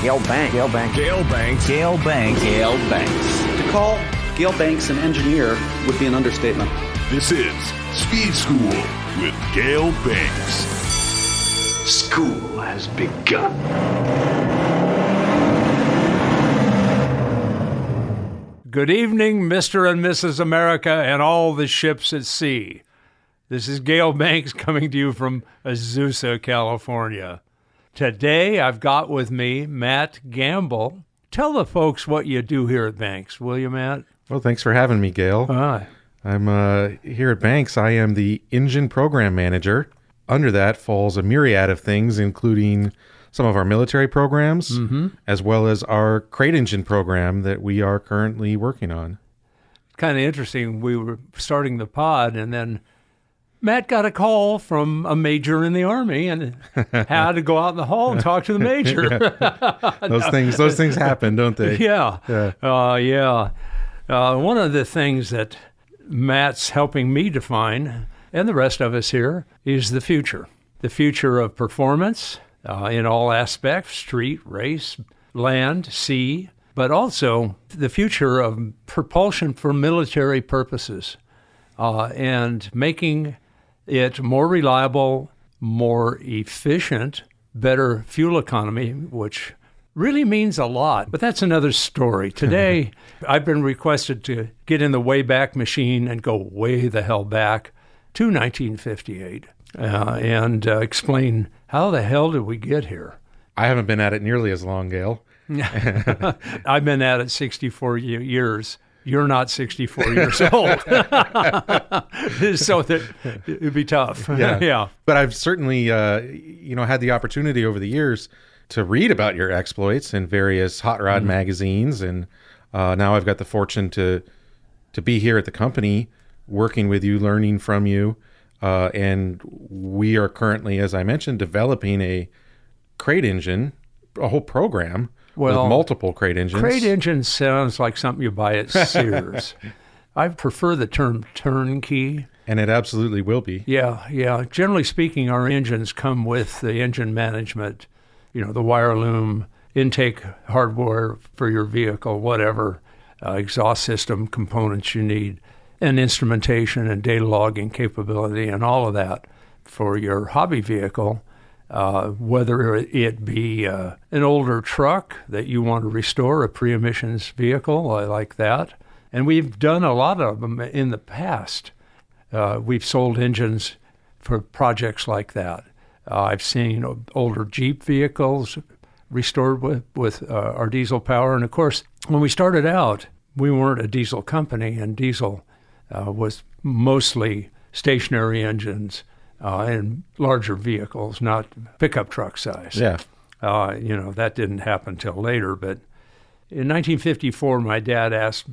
Gale Banks. Gale Banks. Gale Banks. Gale Banks. Gale Banks. To call Gale Banks an engineer would be an understatement. This is Speed School with Gale Banks. School has begun. Good evening, Mr. and Mrs. America and all the ships at sea. This is Gale Banks coming to you from Azusa, California. Today, I've got with me Matt Gamble. Tell the folks what you do here at Banks, will you, Matt? Well, thanks for having me, Gale. Hi. I'm here at Banks. I am the engine program manager. Under that falls a myriad of things, including some of our military programs, as well as our crate engine program that we are currently working on. Kind of interesting. We were starting the pod, and then Matt got a call from a major in the Army and had to go out in the hall and talk to the major. Those things happen, don't they? Yeah. One of the things that Matt's helping me define, and the rest of us here, is the future. The future of performance in all aspects, street, race, land, sea, but also the future of propulsion for military purposes and making it more reliable, more efficient, better fuel economy, which really means a lot. But that's another story. Today, I've been requested to get in the Wayback Machine and go way the hell back to 1958 and explain how the hell did we get here. I haven't been at it nearly as long, Gale. I've been at it 64 years. You're not 64 years old. So that it'd be tough. Yeah. But I've certainly had the opportunity over the years to read about your exploits in various hot rod magazines, and now I've got the fortune to be here at the company working with you, learning from you. And we are currently, as I mentioned, developing a crate engine, a whole program with multiple crate engines. Crate engine sounds like something you buy at Sears. I prefer the term turnkey. And it absolutely will be. Yeah. Generally speaking, our engines come with the engine management, the wire loom, intake hardware for your vehicle, whatever, exhaust system components you need, and instrumentation and data logging capability and all of that for your hobby vehicle, whether it be an older truck that you want to restore, a pre-emissions vehicle like that. And we've done a lot of them in the past. We've sold engines for projects like that. I've seen older Jeep vehicles restored with our diesel power. And of course, when we started out, we weren't a diesel company, and diesel was mostly stationary engines and larger vehicles, not pickup truck size. Yeah. That didn't happen till later. But in 1954, my dad asked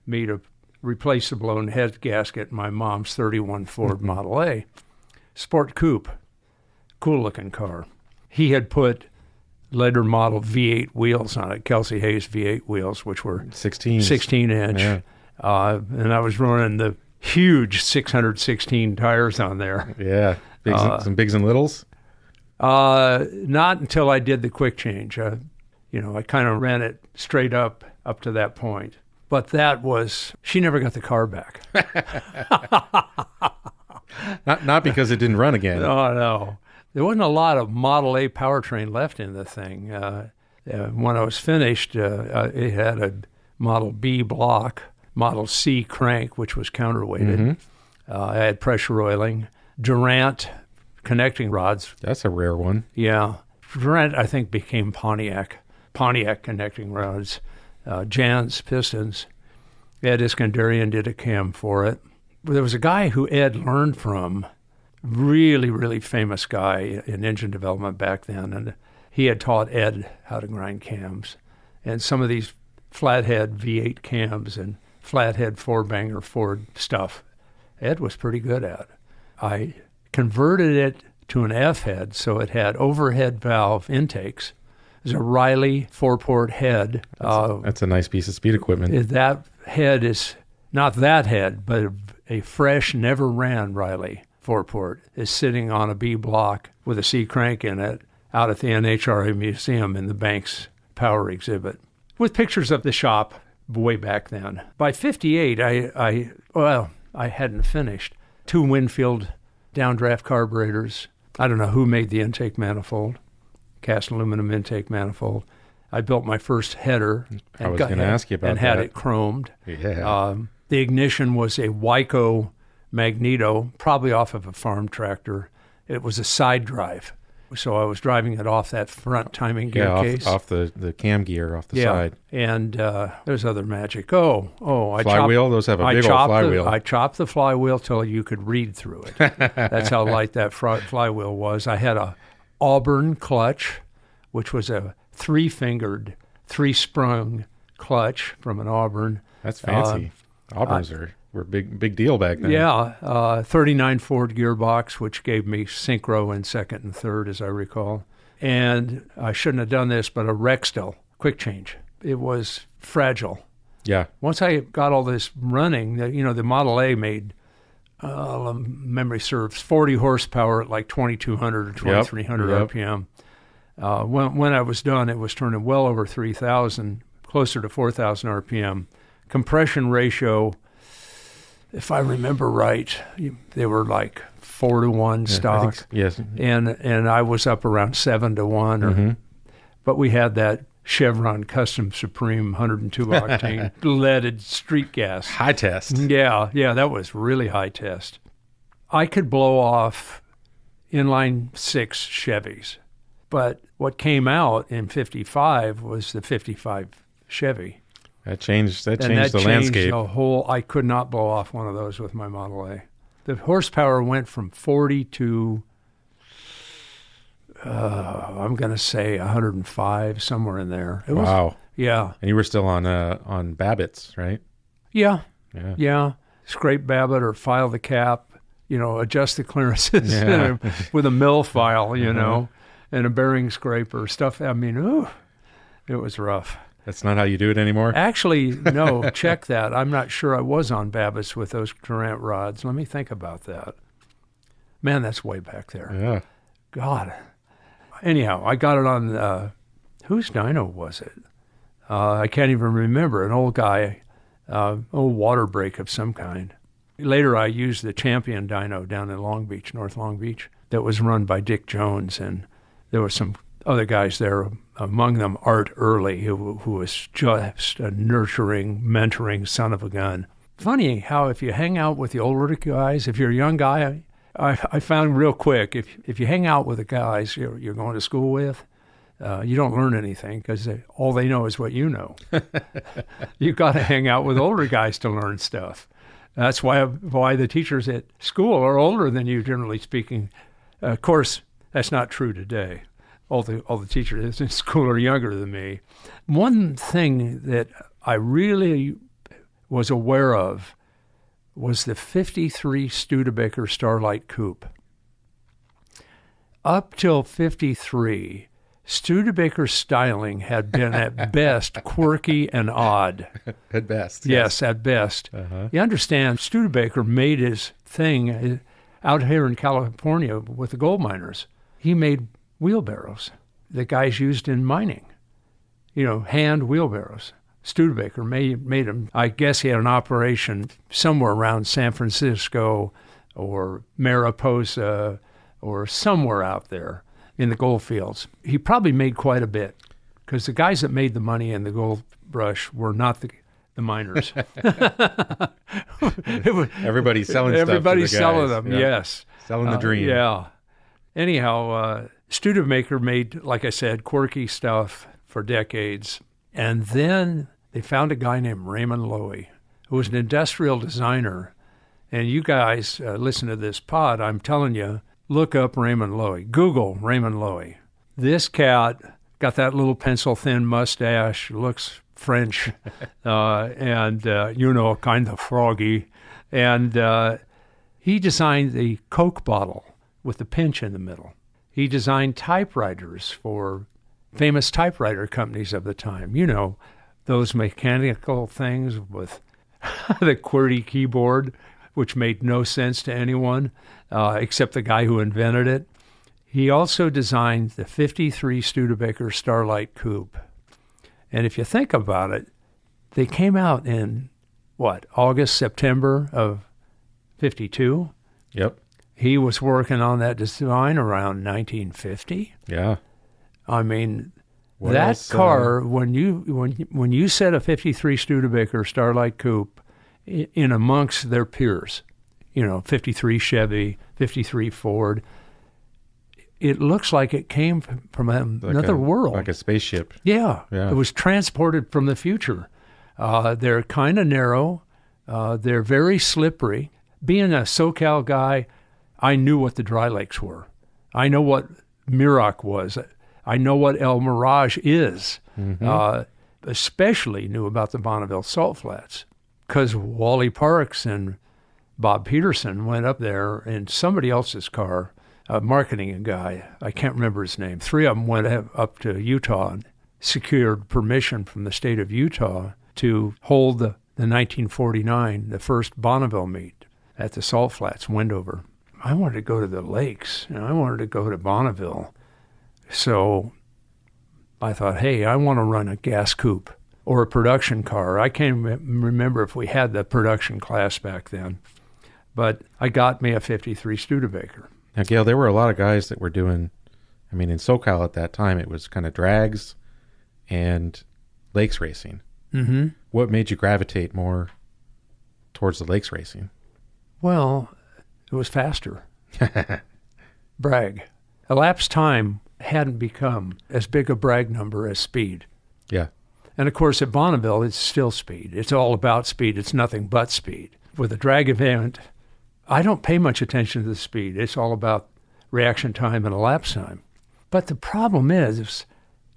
me to replace the blown head gasket in my mom's 31 Ford Model A. Sport coupe, cool-looking car. He had put later model V8 wheels on it, Kelsey Hayes V8 wheels, which were 16-inch. Yeah. And I was running the huge 616 tires on there. Yeah, some bigs and littles? Not until I did the quick change. I kind of ran it straight up to that point. But she never got the car back. Not because it didn't run again. Oh, no. There wasn't a lot of Model A powertrain left in the thing. When I was finished, it had a Model B block, Model C crank, which was counterweighted. I had pressure oiling, Durant connecting rods. That's a rare one. Yeah. Durant, I think, became Pontiac connecting rods, Jan's pistons. Ed Iskandarian did a cam for it. There was a guy who Ed learned from, really, really famous guy in engine development back then, and he had taught Ed how to grind cams. And some of these flathead V8 cams and flathead four-banger Ford stuff, Ed was pretty good at. I converted it to an F-head, so it had overhead valve intakes. It was a Riley four-port head. That's a nice piece of speed equipment. That head is not that head, but a fresh, never-ran Riley four-port is sitting on a B block with a C crank in it out at the NHRA museum in the Banks power exhibit with pictures of the shop way back then. By 58, I hadn't finished. 2 Winfield downdraft carburetors. I don't know who made the intake manifold, cast aluminum intake manifold. I built my first header. I was going to ask you about and that. had it chromed. Yeah. The ignition was a Wyco Magneto, probably off of a farm tractor. It was a side drive. So I was driving it off that front timing gear case. Off the cam gear off the side. And there's other magic. I flywheel? Those have a big old flywheel. I chopped the flywheel till you could read through it. That's how light that flywheel was. I had a Auburn clutch, which was a 3-fingered, 3-sprung clutch from an Auburn. That's fancy. Auburns were a big deal back then. Yeah, 39 Ford gearbox, which gave me synchro in second and third, as I recall. And I shouldn't have done this, but a Rextel quick change. It was fragile. Yeah. Once I got all this running, the Model A made, memory serves, 40 horsepower at like 2,200 or 2,300 RPM. When I was done, it was turning well over 3,000, closer to 4,000 RPM. Compression ratio, if I remember right, they were like 4-to-1 stock. Yes. And I was up around 7-to-1. But we had that Chevron Custom Supreme 102 octane leaded street gas. High test. Yeah, that was really high test. I could blow off inline 6 Chevys. But what came out in 55 was the 55 Chevy. That changed the Changed landscape. I could not blow off one of those with my Model A. The horsepower went from 40 to, I'm going to say 105, somewhere in there. Wow. Yeah. And you were still on Babbitt's, right? Yeah. Scrape Babbitt or file the cap, adjust the clearances with a mill file, and a bearing scraper, stuff. I mean, it was rough. That's not how you do it anymore? Actually, no, check that. I'm not sure I was on Babbitt's with those Durant rods. Let me think about that. Man, that's way back there. Yeah. God. Anyhow, I got it on, whose dyno was it? I can't even remember. An old guy, old water break of some kind. Later, I used the Champion dyno down in Long Beach, North Long Beach, that was run by Dick Jones, and there were some other guys there, among them Art Early, who was just a nurturing, mentoring son of a gun. Funny how if you hang out with the older guys, if you're a young guy, I found real quick, if you hang out with the guys you're going to school with, you don't learn anything because all they know is what you know. You've got to hang out with older guys to learn stuff. That's why the teachers at school are older than you, generally speaking. Of course, that's not true today. All the teachers in school are younger than me. One thing that I really was aware of was the 53 Studebaker Starlight Coupe. Up till 53, Studebaker styling had been at best quirky and odd. At best. Yes, at best. Uh-huh. You understand, Studebaker made his thing out here in California with the gold miners. He made wheelbarrows that guys used in mining, hand wheelbarrows. Studebaker made them. I guess he had an operation somewhere around San Francisco or Mariposa or somewhere out there in the gold fields. He probably made quite a bit because the guys that made the money in the gold rush were not the miners. Everybody's selling stuff. Everybody's to the selling guys. them, Yep. yes. Selling the dream. Yeah. Anyhow, Studebaker made, like I said, quirky stuff for decades. And then they found a guy named Raymond Loewy, who was an industrial designer. And you guys listen to this pod, I'm telling you, look up Raymond Loewy. Google Raymond Loewy. This cat got that little pencil-thin mustache, looks French, and, kind of froggy. And he designed the Coke bottle with the pinch in the middle. He designed typewriters for famous typewriter companies of the time. Those mechanical things with the QWERTY keyboard, which made no sense to anyone except the guy who invented it. He also designed the 53 Studebaker Starlight Coupe. And if you think about it, they came out in, August, September of 52? Yep. He was working on that design around 1950. Yeah. I mean, What that else, car, when you set a 53 Studebaker Starlight Coupe in amongst their peers, 53 Chevy, 53 Ford, it looks like it came from another world. Like a spaceship. Yeah. Yeah. It was transported from the future. They're kind of narrow. They're very slippery. Being a SoCal guy, I knew what the dry lakes were. I know what Muroc was. I know what El Mirage is. Especially knew about the Bonneville Salt Flats because Wally Parks and Bob Peterson went up there in somebody else's car, a marketing guy. I can't remember his name. 3 of them went up to Utah and secured permission from the state of Utah to hold the 1949, the first Bonneville meet at the Salt Flats, Wendover. I wanted to go to the lakes, and I wanted to go to Bonneville. So I thought, hey, I want to run a gas coupe or a production car. I can't remember if we had the production class back then, but I got me a 53 Studebaker. Now, Gale, there were a lot of guys that were doing, in SoCal at that time, it was kind of drags and lakes racing. Mm-hmm. What made you gravitate more towards the lakes racing? Well, it was faster. Brag. Elapsed time hadn't become as big a brag number as speed. Yeah. And of course, at Bonneville, it's still speed. It's all about speed. It's nothing but speed. With a drag event, I don't pay much attention to the speed. It's all about reaction time and elapsed time. But the problem is,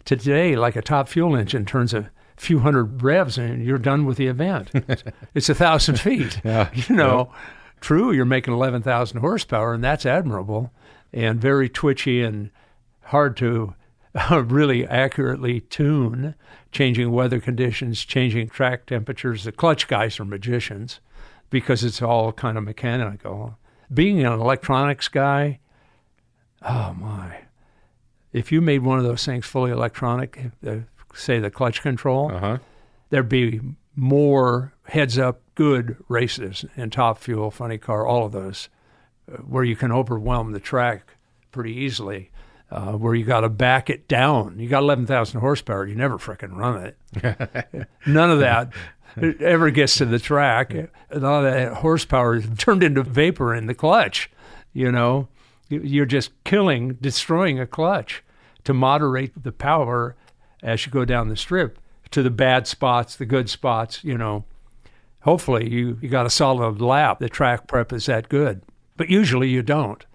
today, like a top fuel engine turns a few hundred revs and you're done with the event. It's 1,000 feet. Yeah. True, you're making 11,000 horsepower, and that's admirable and very twitchy and hard to really accurately tune, changing weather conditions, changing track temperatures. The clutch guys are magicians because it's all kind of mechanical. Being an electronics guy, oh my. If you made one of those things fully electronic, say the clutch control, there'd be more heads-up good races in Top Fuel, Funny Car, all of those, where you can overwhelm the track pretty easily, where you got to back it down. You got 11,000 horsepower, you never frickin' run it. None of that ever gets to the track. A lot of that horsepower is turned into vapor in the clutch, You're just destroying a clutch to moderate the power as you go down the strip to the bad spots, the good spots, Hopefully you got a solid lap. The track prep is that good. But usually you don't.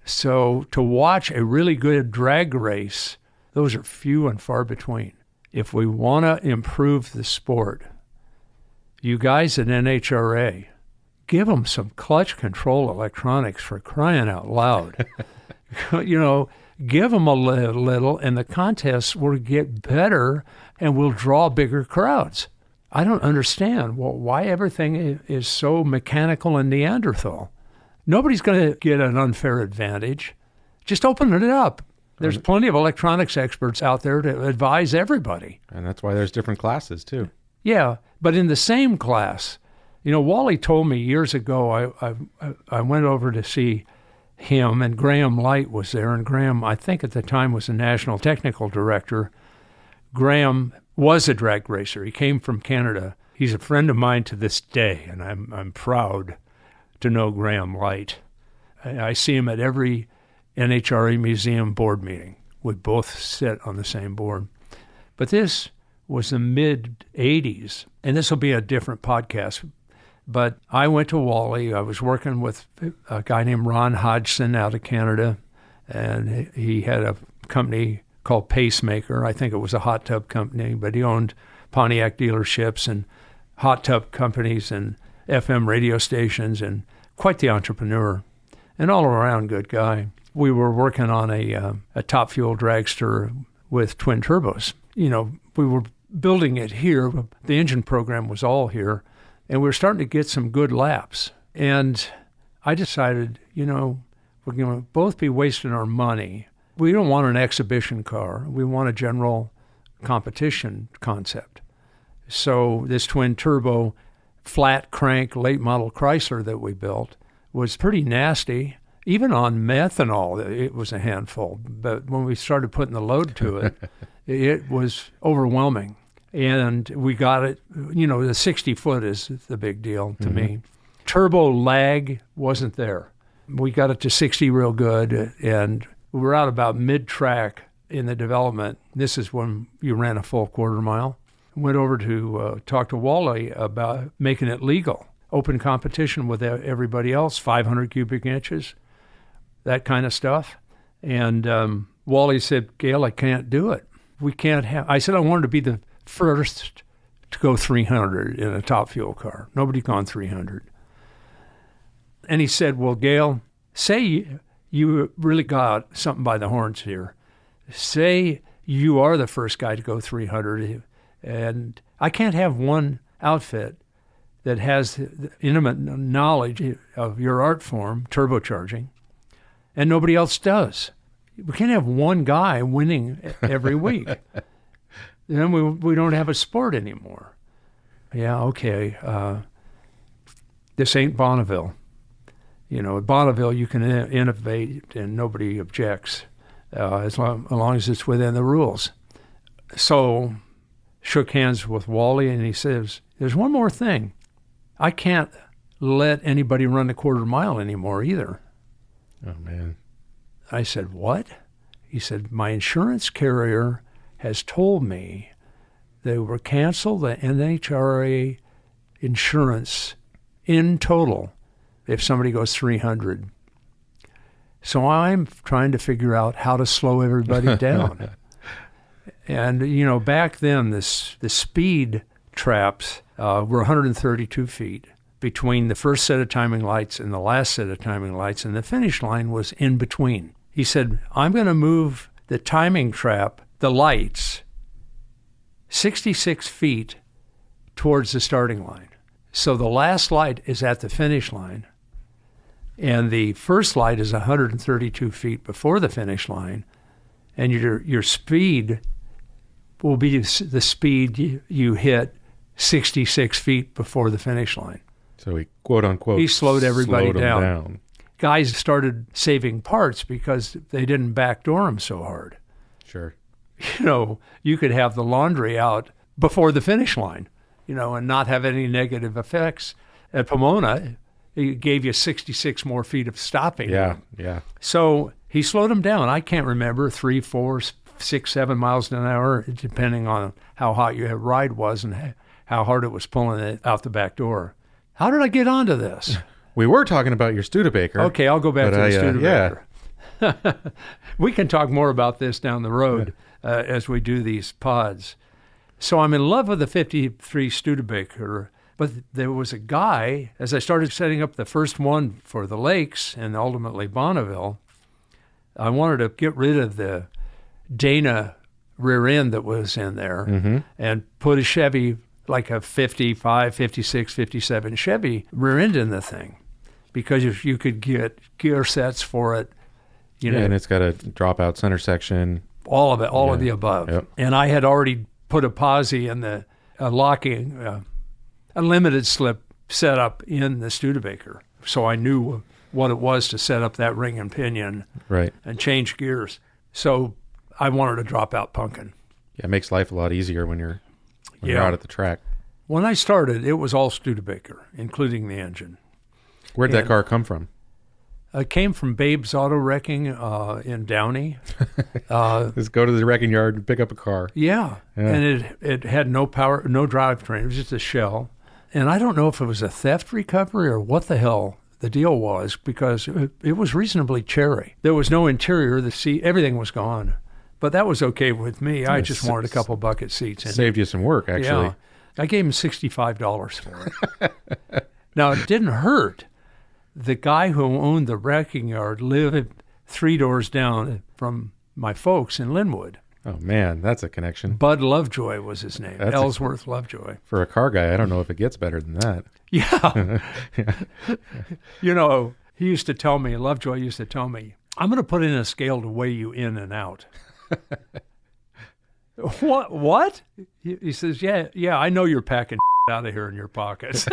So to watch a really good drag race, those are few and far between. If we want to improve the sport, you guys at NHRA, give them some clutch control electronics for crying out loud. Give them a little, and the contests will get better and will draw bigger crowds. I don't understand why everything is so mechanical and Neanderthal. Nobody's going to get an unfair advantage. Just open it up. There's plenty of electronics experts out there to advise everybody. And that's why there's different classes, too. Yeah, but in the same class, Wally told me years ago, I went over to see him, and Graham Light was there, and Graham, I think at the time, was the national technical director. Graham was a drag racer. He came from Canada. He's a friend of mine to this day, and I'm proud to know Graham Light. I see him at every NHRA museum board meeting. We both sit on the same board. But this was the mid-'80s, and this will be a different podcast. But I went to Wally. I was working with a guy named Ron Hodgson out of Canada, and he had a company called Pacemaker. I think it was a hot tub company, but he owned Pontiac dealerships and hot tub companies and FM radio stations, and quite the entrepreneur, and all around good guy. We were working on a Top Fuel dragster with twin turbos. We were building it here. The engine program was all here, and we were starting to get some good laps. And I decided, we're going to both be wasting our money. We don't want an exhibition car. We want a general competition concept. So this twin turbo flat crank late model Chrysler that we built was pretty nasty. Even on methanol, it was a handful. But when we started putting the load to it, it was overwhelming. And we got it, the 60 foot is the big deal to me. Turbo lag wasn't there. We got it to 60 real good, and we were out about mid-track in the development. This is when you ran a full quarter mile. Went over to talk to Wally about making it legal. Open competition with everybody else, 500 cubic inches, that kind of stuff. And Wally said, Gale, I can't do it. We can't have... I said I wanted to be the first to go 300 in a top fuel car. Nobody's gone 300. And he said, well, Gale, say you really got something by the horns here. Say you are the first guy to go 300, and I can't have one outfit that has intimate knowledge of your art form, turbocharging, and nobody else does. We can't have one guy winning every week. Then we don't have a sport anymore. Yeah, okay. This ain't Bonneville. At Bonneville, you can innovate and nobody objects as long as it's within the rules. So shook hands with Wally, and he says, there's one more thing. I can't let anybody run the quarter mile anymore either. Oh, man. I said, what? He said, my insurance carrier has told me they will cancel the NHRA insurance in total if somebody goes 300. So I'm trying to figure out how to slow everybody down. And, back then, the speed traps were 132 feet between the first set of timing lights and the last set of timing lights, and the finish line was in between. He said, I'm going to move the timing trap, the lights, 66 feet towards the starting line. So the last light is at the finish line, and the first light is 132 feet before the finish line, and your speed will be the speed you hit 66 feet before the finish line. So he, quote unquote, he slowed everybody down. Guys started saving parts because they didn't backdoor them so hard. Sure. You could have the laundry out before the finish line, and not have any negative effects. At Pomona, it gave you 66 more feet of stopping. Yeah. So he slowed them down. I can't remember, 3, 4, 6, 7 miles an hour, depending on how hot your ride was and how hard it was pulling it out the back door. How did I get onto this? We were talking about your Studebaker. Okay, I'll go back to the Studebaker. Yeah. We can talk more about this down the road as we do these pods. So I'm in love with the 53 Studebaker, but there was a guy, as I started setting up the first one for the lakes and ultimately Bonneville, I wanted to get rid of the Dana rear end that was in there and put a Chevy, like a 55, 56, 57 Chevy rear end in the thing, because if you could get gear sets for it, and it's got a dropout center section. All of it, all of the above. Yep. And I had already put a posi and a locking, a limited slip setup in the Studebaker. So I knew what it was to set up that ring and pinion and change gears. So I wanted to drop out punkin'. Yeah, it makes life a lot easier when you're out at the track. When I started, it was all Studebaker, including the engine. Where'd that car come from? It came from Babe's Auto Wrecking in Downey. Just go to the wrecking yard and pick up a car. Yeah. And it had no power, no drivetrain. It was just a shell. And I don't know if it was a theft recovery or what the hell the deal was, because it was reasonably cherry. There was no interior. The seat, everything was gone. But that was okay with me. I just wanted a couple bucket seats. Saved you some work, actually. Yeah. I gave him $65 for it. Now, it didn't hurt. The guy who owned the wrecking yard lived 3 doors down from my folks in Linwood. Oh, man, that's a connection. Bud Lovejoy was his name, Ellsworth Lovejoy. For a car guy, I don't know if it gets better than that. Yeah. He used to tell me, Lovejoy used to tell me, I'm going to put in a scale to weigh you in and out. What? He says, yeah, I know you're packing out of here in your pockets.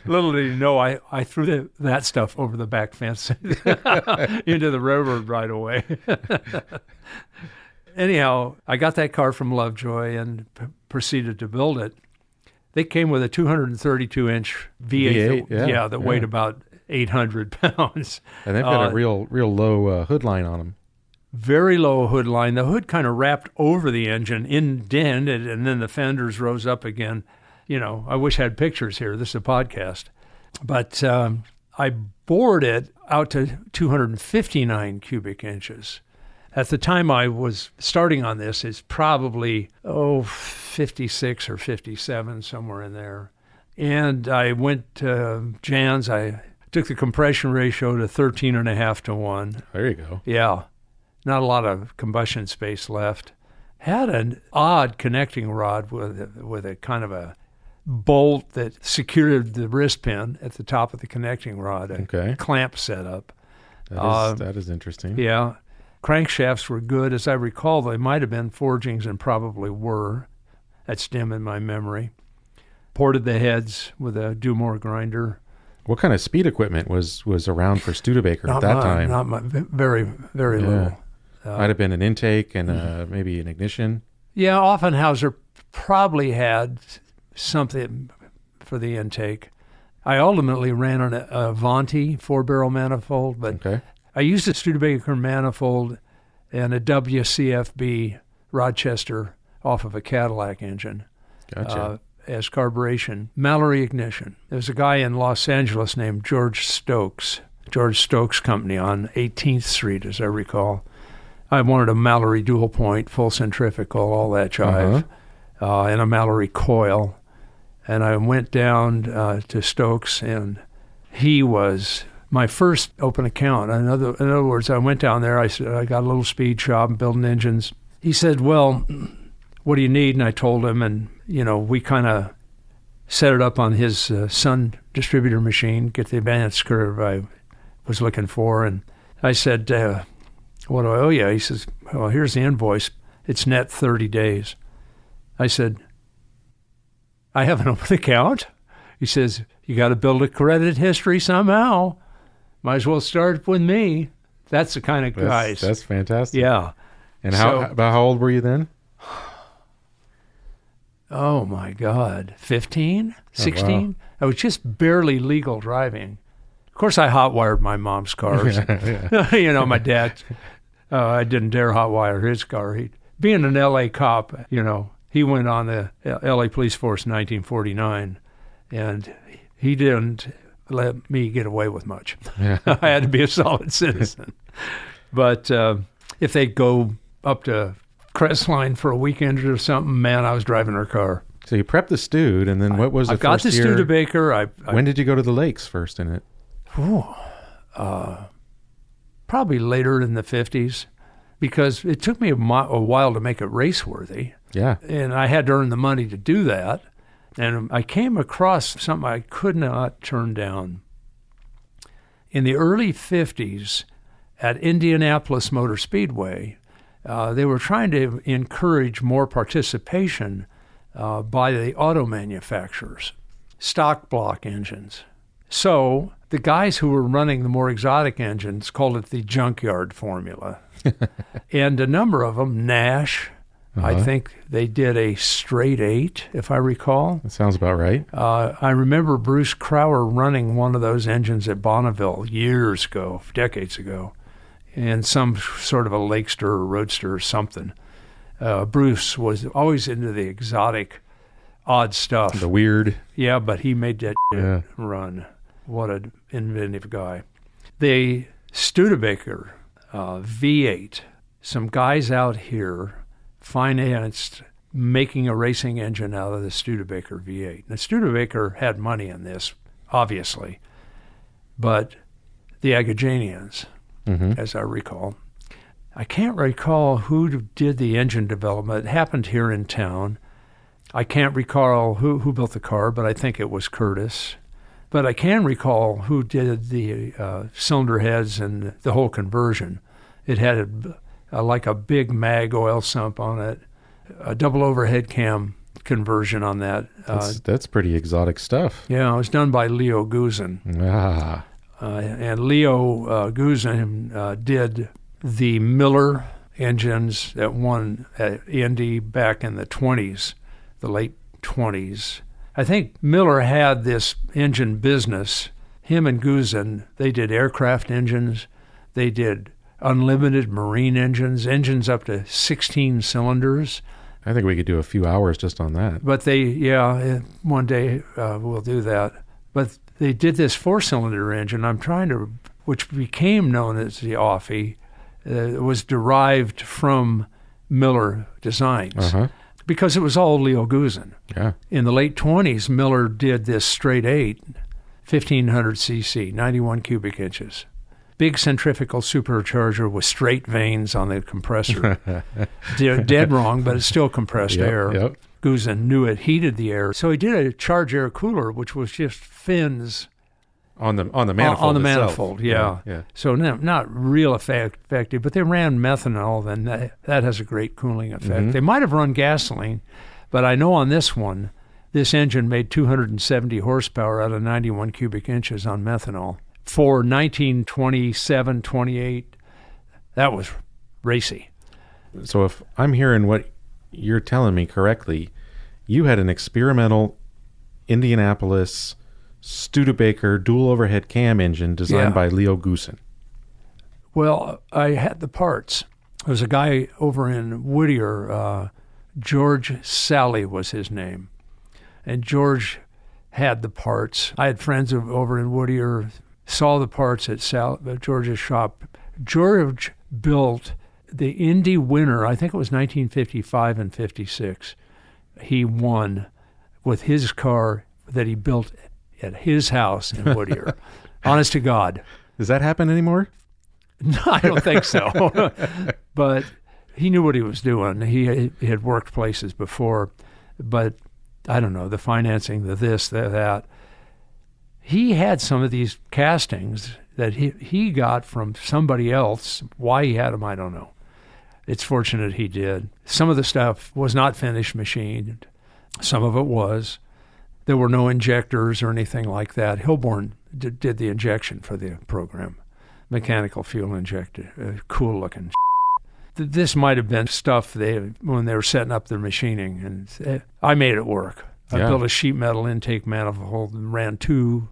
Little did he know I threw that stuff over the back fence into the railroad right away. Anyhow, I got that car from Lovejoy and proceeded to build it. They came with a 232-inch V8, that weighed about 800 pounds. And they've got a real low hood line on them. Very low hood line. The hood kind of wrapped over the engine, indented, and then the fenders rose up again. I wish I had pictures here. This is a podcast. But I bored it out to 259 cubic inches. At the time I was starting on this, it's probably, 56 or 57, somewhere in there. And I went to Jan's. I took the compression ratio to 13.5 to 1. There you go. Yeah. Not a lot of combustion space left. Had an odd connecting rod with a kind of a bolt that secured the wrist pin at the top of the connecting rod. A clamp setup. That is interesting. Yeah. Crankshafts were good. As I recall, they might have been forgings and probably were. That's dim in my memory. Ported the heads with a do-more grinder. What kind of speed equipment was around for Studebaker at that time? Not much. Very, very little. Might have been an intake and maybe an ignition. Yeah, Offenhauser probably had something for the intake. I ultimately ran on a Avanti 4-barrel manifold, but I used a Studebaker manifold and a WCFB Rochester off of a Cadillac engine. Gotcha. As carburation. Mallory ignition. There's a guy in Los Angeles named George Stokes Company on 18th Street, as I recall. I wanted a Mallory dual point, full centrifugal, all that jive, and a Mallory coil. And I went down to Stokes, and he was my first open account. In other words, I went down there. I said, I got a little speed shop building engines. He said, well, what do you need? And I told him, and, we kind of set it up on his Sun distributor machine, get the advance curve I was looking for. And I said, what do I owe you? He says, well, here's the invoice. It's net 30 days. I said, I have an open account. He says, you got to build a credit history somehow. Might as well start with me. That's the kind of guys. That's fantastic. Yeah. And about how old were you then? Oh, my God. 15? 16? Oh, wow. I was just barely legal driving. Of course, I hot-wired my mom's cars. My dad, I didn't dare hot-wire his car. Being an L.A. cop, he went on the L.A. Police Force in 1949, and he didn't let me get away with much. Yeah. I had to be a solid citizen. But if they go up to Crestline for a weekend or something, man, I was driving her car. So you prepped the Stude, and then what was the first year? I got the Studebaker. When did you go to the lakes first in it? Probably later in the 50s, because it took me a while to make it race-worthy. Yeah. And I had to earn the money to do that. And I came across something I could not turn down. In the early 50s, at Indianapolis Motor Speedway, they were trying to encourage more participation by the auto manufacturers, stock block engines. So the guys who were running the more exotic engines called it the junkyard formula. And a number of them, Nash, I think they did a straight 8, if I recall. That sounds about right. I remember Bruce Crowder running one of those engines at Bonneville years ago, decades ago, in some sort of a Lakester or Roadster or something. Bruce was always into the exotic, odd stuff. The weird. Yeah, but he made that run. What an inventive guy. The Studebaker V8, some guys out here financed making a racing engine out of the Studebaker V8. The Studebaker had money in this, obviously, but the Agajanians, as I recall. I can't recall who did the engine development. It happened here in town. I can't recall who built the car, but I think it was Curtis. But I can recall who did the cylinder heads and the whole conversion. It had like a big mag oil sump on it, a double overhead cam conversion on that. That's pretty exotic stuff. Yeah, it was done by Leo Guzin. And Leo Guzin did the Miller engines that won at Indy back in the 20s, the late 20s. I think Miller had this engine business. Him and Guzin, they did aircraft engines. They did unlimited marine engines up to 16 cylinders. I think we could do a few hours just on that. But one day we'll do that. But they did this 4-cylinder engine. Which became known as the Offie. It was derived from Miller designs because it was all Leo Guzin. Yeah. In the late 20s, Miller did this straight 8, 1500 cc, 91 cubic inches. Big centrifugal supercharger with straight vanes on the compressor. Dead wrong, but it's still compressed air. Yep. Guzin knew it heated the air. So he did a charge air cooler, which was just fins on the manifold. On the itself. manifold, yeah. So not real effective, but they ran methanol, and that has a great cooling effect. They might have run gasoline, but I know on this one, this engine made 270 horsepower out of 91 cubic inches on methanol. For 1927, 28, that was racy. So if I'm hearing what you're telling me correctly, you had an experimental Indianapolis Studebaker dual overhead cam engine designed by Leo Guzin. Well, I had the parts. There was a guy over in Whittier, George Sally was his name, and George had the parts. I had friends over in Whittier, saw the parts at George's shop. George built the Indy winner, I think it was 1955 and 56. He won with his car that he built at his house in Whittier. Honest to God. Does that happen anymore? No, I don't think so. But he knew what he was doing. He had worked places before, but I don't know, the financing, the this, the that. He had some of these castings that he got from somebody else. Why he had them, I don't know. It's fortunate he did. Some of the stuff was not finished machined. Some of it was. There were no injectors or anything like that. Hilborn did the injection for the program. Mechanical fuel injector, cool looking. This might have been stuff when they were setting up their machining, and I made it work. I built a sheet metal intake manifold and ran 2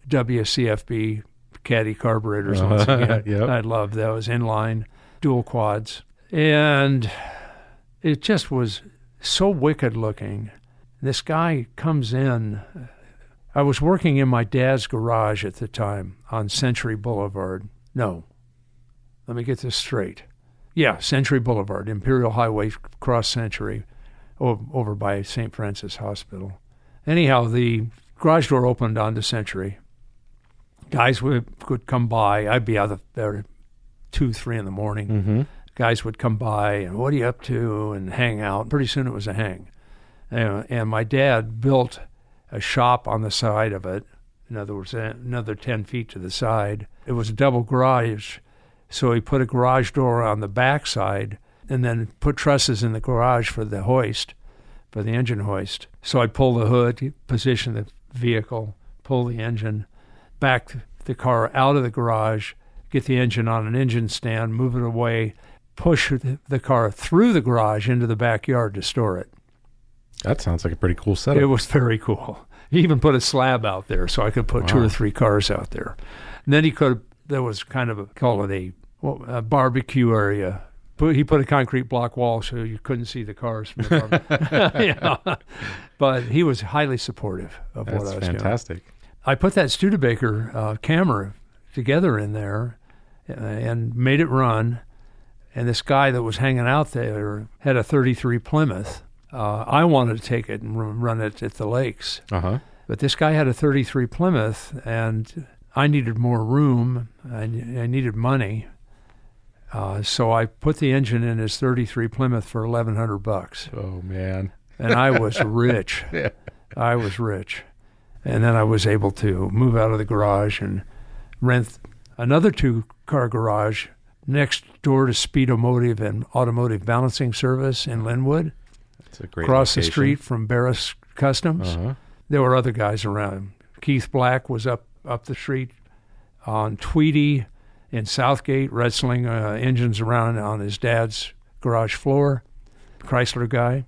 WCFB caddy carburetors once again. I loved those, inline, dual quads. And it just was so wicked looking. This guy comes in. I was working in my dad's garage at the time on Century Boulevard. No, let me get this straight. Yeah, Century Boulevard, Imperial Highway, cross Century, over by St. Francis Hospital. Anyhow, the garage door opened onto Century. Guys would come by. I'd be out there 2, 3 in the morning. Mm-hmm. Guys would come by and, what are you up to, and hang out. Pretty soon it was a hang. And my dad built a shop on the side of it. In other words, another 10 feet to the side. It was a double garage, so he put a garage door on the back side and then put trusses in the garage for the hoist, for the engine hoist. So I'd pull the hood, position the vehicle, pull the engine, back the car out of the garage, get the engine on an engine stand, move it away, push the car through the garage into the backyard to store it. That sounds like a pretty cool setup. It was very cool. He even put a slab out there so I could put 2 or 3 cars out there. And then there was kind of a barbecue area. He put a concrete block wall so you couldn't see the cars from the barbecue. But he was highly supportive of what I was doing. That's fantastic. I put that Studebaker camera together in there and made it run. And this guy that was hanging out there had a 33 Plymouth. I wanted to take it and run it at the lakes. Uh-huh. But this guy had a 33 Plymouth, and I needed more room. I needed money. So I put the engine in his 33 Plymouth for $1,100. Oh, man. And I was rich. Yeah. I was rich. And then I was able to move out of the garage and rent another 2-car garage next door to Speedomotive and Automotive Balancing Service in Linwood. That's a great Across the location. street from Barris Customs. Uh-huh. There were other guys around. Keith Black was up the street on Tweedy in Southgate, wrestling engines around on his dad's garage floor. Chrysler guy.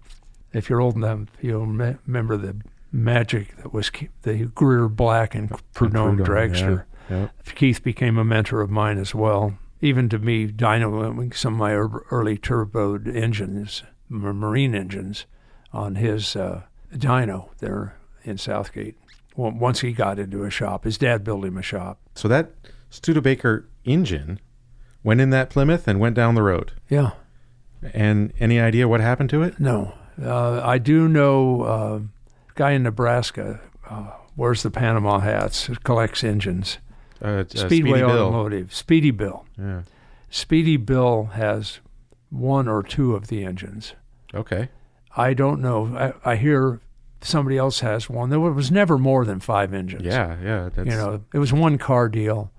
If you're old enough, you'll remember the magic that was the Greer Black and Prudhomme dragster. Yeah. Keith became a mentor of mine as well. Even to me, dynoing some of my early turboed engines, marine engines, on his dyno there in Southgate. Once he got into a shop, his dad built him a shop. So that Studebaker engine went in that Plymouth and went down the road. Yeah. And any idea what happened to it? No. I do know a guy in Nebraska wears the Panama hats, collects engines. Speedway Automotive. Speedy Bill. Yeah. Speedy Bill has one or two of the engines. Okay. I don't know. I hear somebody else has one. There was never more than 5 engines. Yeah. That's... it was one car deal.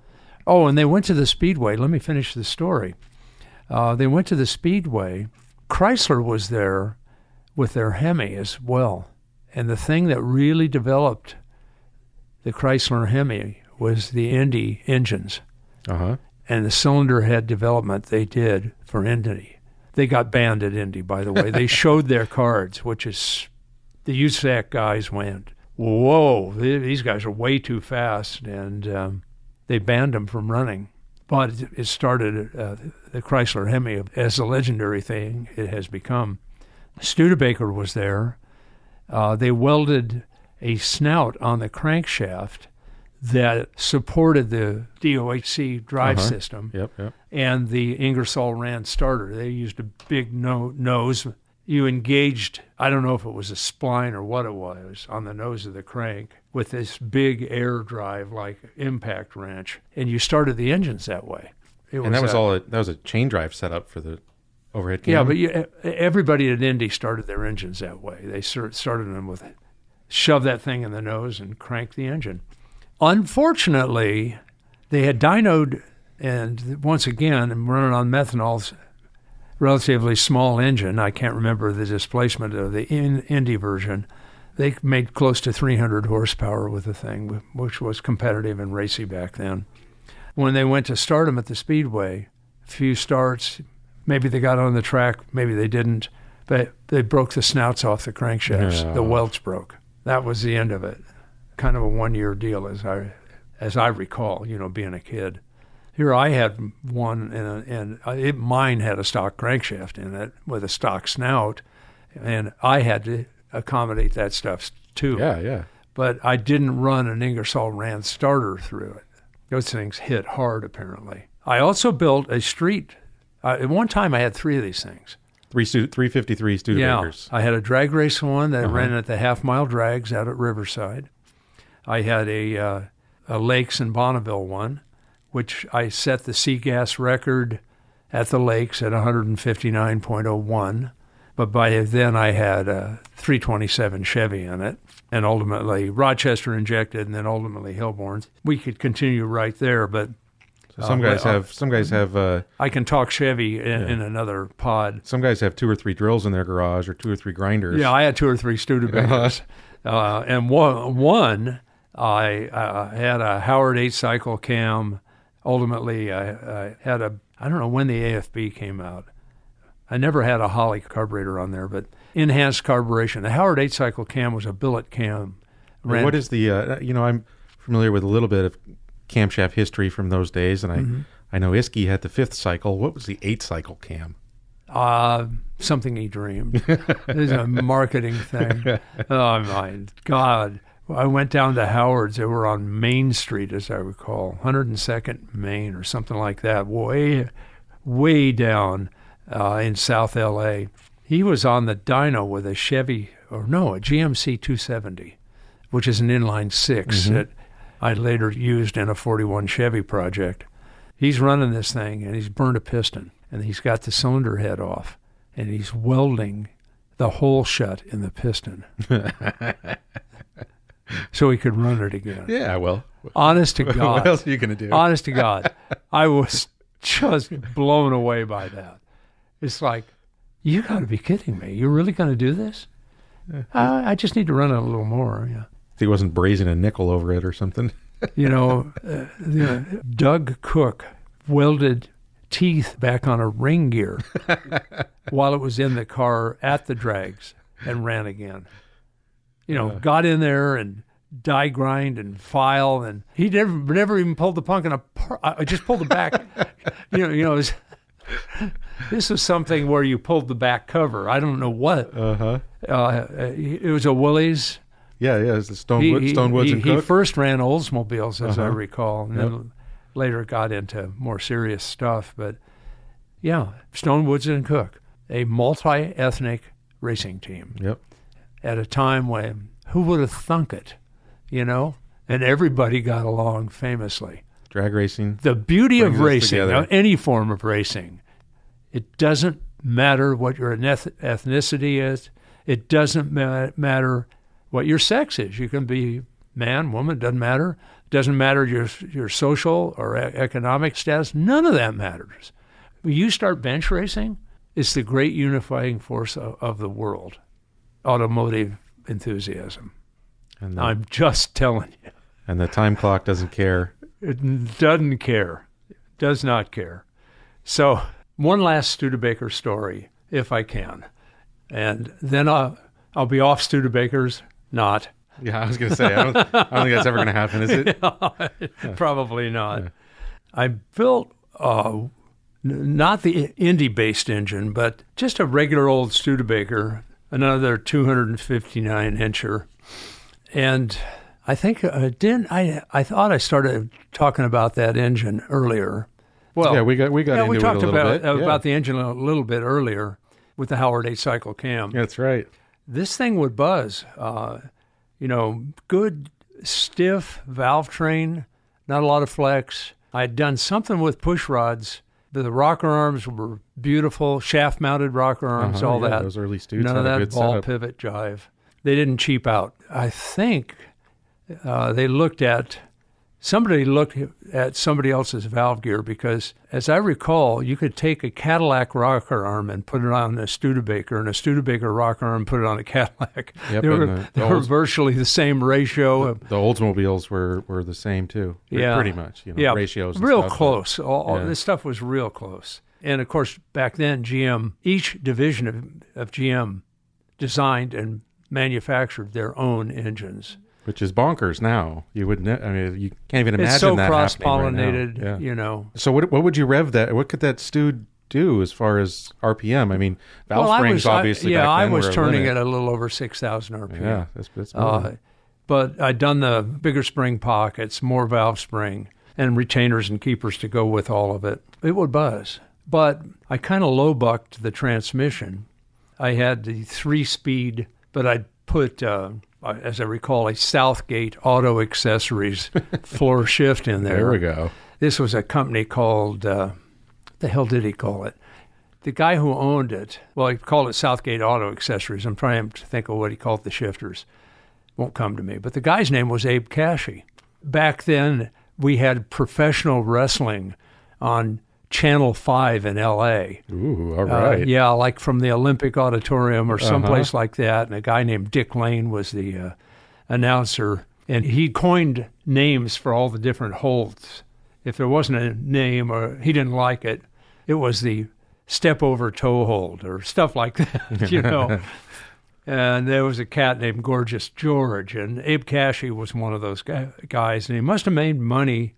Oh, and they went to the Speedway. Let me finish the story. They went to the Speedway. Chrysler was there with their Hemi as well. And the thing that really developed the Chrysler Hemi was the Indy engines. Uh-huh. And the cylinder head development they did for Indy. They got banned at Indy, by the way. They showed their cards, which is the USAC guys went, whoa, these guys are way too fast, and they banned them from running. But it started the Chrysler Hemi as a legendary thing it has become. Studebaker was there. They welded a snout on the crankshaft that supported the DOHC drive system Yep. and the Ingersoll Rand starter. They used a big nose. You engaged, I don't know if it was a spline or what it was, on the nose of the crank with this big air drive like impact wrench, and you started the engines that way. That was a chain drive setup for the overhead cam. Yeah, but everybody at Indy started their engines that way. They started them with shove that thing in the nose and crank the engine. Unfortunately, they had dynoed, and once again, running on methanol's relatively small engine. I can't remember the displacement of the Indy version. They made close to 300 horsepower with the thing, which was competitive and racy back then. When they went to start them at the Speedway, a few starts, maybe they got on the track, maybe they didn't, but they broke the snouts off the crankshafts. Yeah. The welds broke. That was the end of it. Kind of a one-year deal, as I recall, being a kid. Here I had one, and mine had a stock crankshaft in it with a stock snout, and I had to accommodate that stuff too. Yeah. But I didn't run an Ingersoll Rand starter through it. Those things hit hard, apparently. I also built a street. At one time, I had 3 of these things. 353 Studebakers. Yeah, I had a drag race one that ran at the half-mile drags out at Riverside. I had a Lakes in Bonneville one, which I set the C-gas record at the Lakes at 159.01. But by then I had a 327 Chevy in it, and ultimately Rochester injected, and then ultimately Hillborns. We could continue right there, but Some guys have. I can talk Chevy in another pod. Some guys have 2 or 3 drills in their garage or 2 or 3 grinders. Yeah, I had 2 or 3 Studebakers, and one I had a Howard 8-cycle cam. Ultimately, I had I don't know when the AFB came out. I never had a Holley carburetor on there, but enhanced carburation. The Howard 8-cycle cam was a billet cam. What is the? I'm familiar with a little bit of camshaft history from those days, and I know Iskey had the 5th cycle. What was the 8-cycle cam? Something he dreamed. It was a marketing thing. Oh my God! I went down to Howard's. They were on Main Street, as I recall, 102nd Main or something like that. Way down in South L.A. He was on the dyno with a GMC 270, which is an inline 6 that I later used in a 41 Chevy project. He's running this thing, and he's burned a piston, and he's got the cylinder head off, and he's welding the hole shut in the piston so he could run it again. Yeah, well. Honest to God. What else are you going to do? Honest to God. I was just blown away by that. It's like, you got to be kidding me. You're really going to do this? I just need to run it a little more. Yeah. He wasn't brazing a nickel over it or something. Doug Cook welded teeth back on a ring gear while it was in the car at the drags and ran again. Got in there and die grind and file, and he never even pulled the punk I just pulled it back. This was something where you pulled the back cover. I don't know what. It was a Willys. Yeah, it's the Stonewoods and Cook. He first ran Oldsmobiles, as I recall, and then later got into more serious stuff. But yeah, Stonewoods and Cook, a multi-ethnic racing team. Yep. At a time when, who would have thunk it, And everybody got along famously. Drag racing. The beauty of racing, any form of racing, it doesn't matter what your ethnicity is. It doesn't matter what your sex is. You can be man, woman, doesn't matter. It doesn't matter your social or economic status. None of that matters. When you start bench racing, it's the great unifying force of the world, automotive enthusiasm. And I'm just telling you. And the time clock doesn't care. It doesn't care. It does not care. So one last Studebaker story, if I can. And then I'll be off Studebakers, not. Yeah, I was going to say, I don't think that's ever going to happen, is it? Probably not. Yeah. I built not the Indy-based engine, but just a regular old Studebaker, another 259-incher. And I think I thought I started talking about that engine earlier. Well, yeah, we got into it a little bit. About the engine a little bit earlier with the Howard 8-cycle cam. That's right. This thing would buzz. Good stiff valve train, not a lot of flex. I had done something with push rods. The rocker arms were beautiful, shaft-mounted rocker arms, all that. Those early Studs None of had a that good ball setup. Pivot jive. They didn't cheap out. I think somebody looked at somebody else's valve gear because, as I recall, you could take a Cadillac rocker arm and put it on a Studebaker, and a Studebaker rocker arm and put it on a Cadillac. Yep, they were virtually the same ratio. The Oldsmobiles were the same too. Pretty much. Ratios. And real stuff, close. This stuff was real close. And of course, back then, GM, each division of GM designed and manufactured their own engines. Which is bonkers now. You wouldn't. You can't even imagine it's so that cross-pollinated. Right now. So what would you rev that? What could that Stud do as far as RPM? I mean, valve springs obviously. I was turning it a little over 6,000 RPM. Yeah, that's more. But I'd done the bigger spring pockets, more valve spring, and retainers and keepers to go with all of it. It would buzz. But I kind of low-bucked the transmission. I had the 3-speed, but I'd put, as I recall, a Southgate Auto Accessories floor shift in there. There we go. This was a company called, what the hell did he call it? The guy who owned it, well, he called it Southgate Auto Accessories. I'm trying to think of what he called the shifters. Won't come to me. But the guy's name was Abe Cashy. Back then, we had professional wrestling on Channel 5 in L.A. Ooh, all right. Like from the Olympic Auditorium or someplace like that. And a guy named Dick Lane was the announcer. And he coined names for all the different holds. If there wasn't a name or he didn't like it, it was the step over toe hold or stuff like that, And there was a cat named Gorgeous George. And Abe Cashy was one of those guys. And he must have made money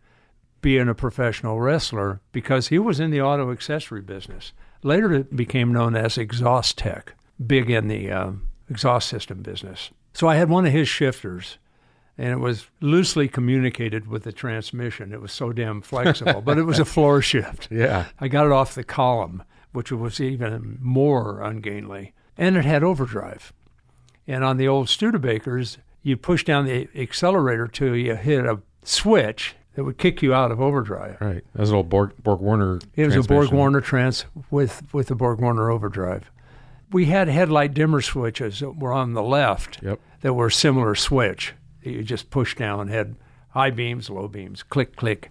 being a professional wrestler because he was in the auto accessory business. Later it became known as Exhaust Tech, big in the exhaust system business. So I had one of his shifters, and it was loosely communicated with the transmission. It was so damn flexible, but it was a floor shift. Yeah. I got it off the column, which was even more ungainly, and it had overdrive. And on the old Studebakers, you push down the accelerator till you hit a switch that would kick you out of overdrive. Right. That was an old Borg-Warner It was a Borg-Warner trans with the Borg-Warner overdrive. We had headlight dimmer switches that were on the left that were a similar switch. You just push down, had high beams, low beams, click, click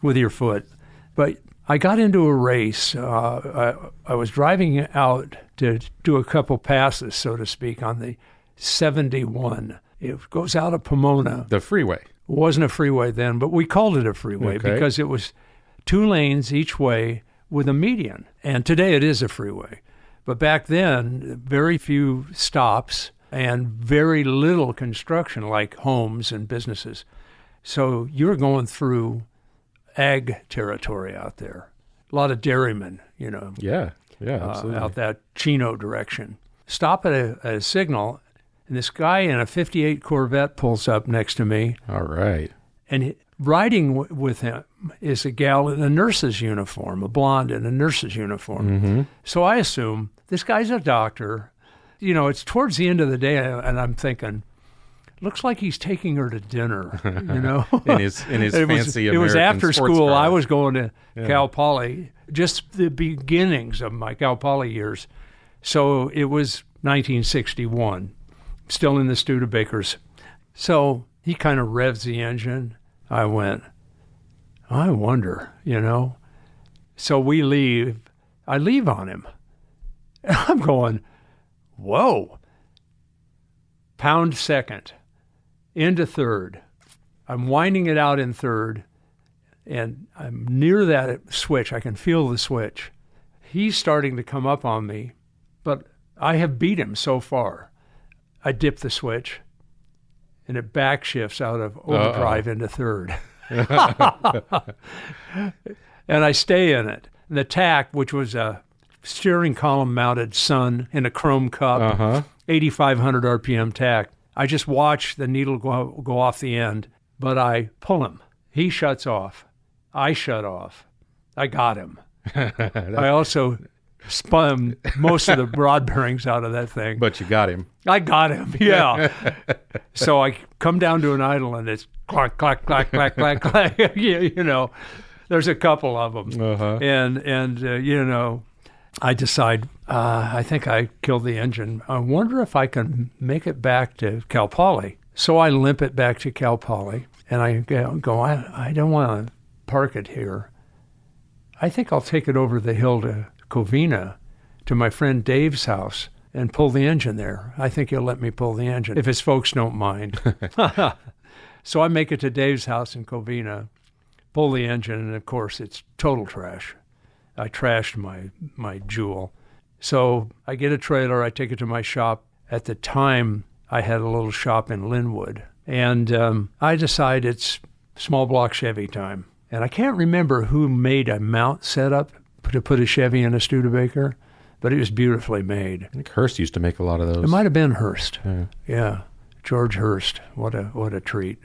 with your foot. But I got into a race. I was driving out to do a couple passes, so to speak, on the 71. It goes out of Pomona. The freeway. It wasn't a freeway then, but we called it a freeway because it was 2 lanes each way with a median. And today it is a freeway. But back then, very few stops and very little construction like homes and businesses. So you're going through ag territory out there. A lot of dairymen, Yeah, absolutely. out that Chino direction. Stop at a signal, and this guy in a 58 Corvette pulls up next to me. All right. And riding with him is a gal in a nurse's uniform, a blonde in a nurse's uniform. Mm-hmm. So I assume this guy's a doctor. It's towards the end of the day, and I'm thinking, looks like he's taking her to dinner, in his fancy American It was after sports school. car. I was going to Cal Poly, just the beginnings of my Cal Poly years. So it was 1961, still in the Studebakers. So he kind of revs the engine. I went, I wonder, So we leave. I leave on him. And I'm going, whoa. Pound second. Into third. I'm winding it out in third, and I'm near that switch. I can feel the switch. He's starting to come up on me, but I have beat him so far. I dip the switch, and it backshifts out of overdrive into third. And I stay in it. And the tack, which was a steering column mounted Sun in a chrome cup, 8,500 RPM tack, I just watch the needle go off the end, but I pull him. He shuts off. I shut off. I got him. I also spun most of the rod bearings out of that thing. But you got him. I got him, yeah. So I come down to an idle, and it's clack, clack, clack, clack, clack, clack. There's a couple of them. And I decide, I think I killed the engine. I wonder if I can make it back to Cal Poly. So I limp it back to Cal Poly, and I go, I don't want to park it here. I think I'll take it over the hill to Covina, to my friend Dave's house, and pull the engine there. I think he'll let me pull the engine, if his folks don't mind. So I make it to Dave's house in Covina, pull the engine, and of course it's total trash. I trashed my Jewel. So I get a trailer, I take it to my shop. At the time, I had a little shop in Linwood. And I decide it's small block Chevy time. And I can't remember who made a mount setup to put a Chevy in a Studebaker, but it was beautifully made. I think Hearst used to make a lot of those. It might have been Hearst. Yeah. George Hearst. What a treat.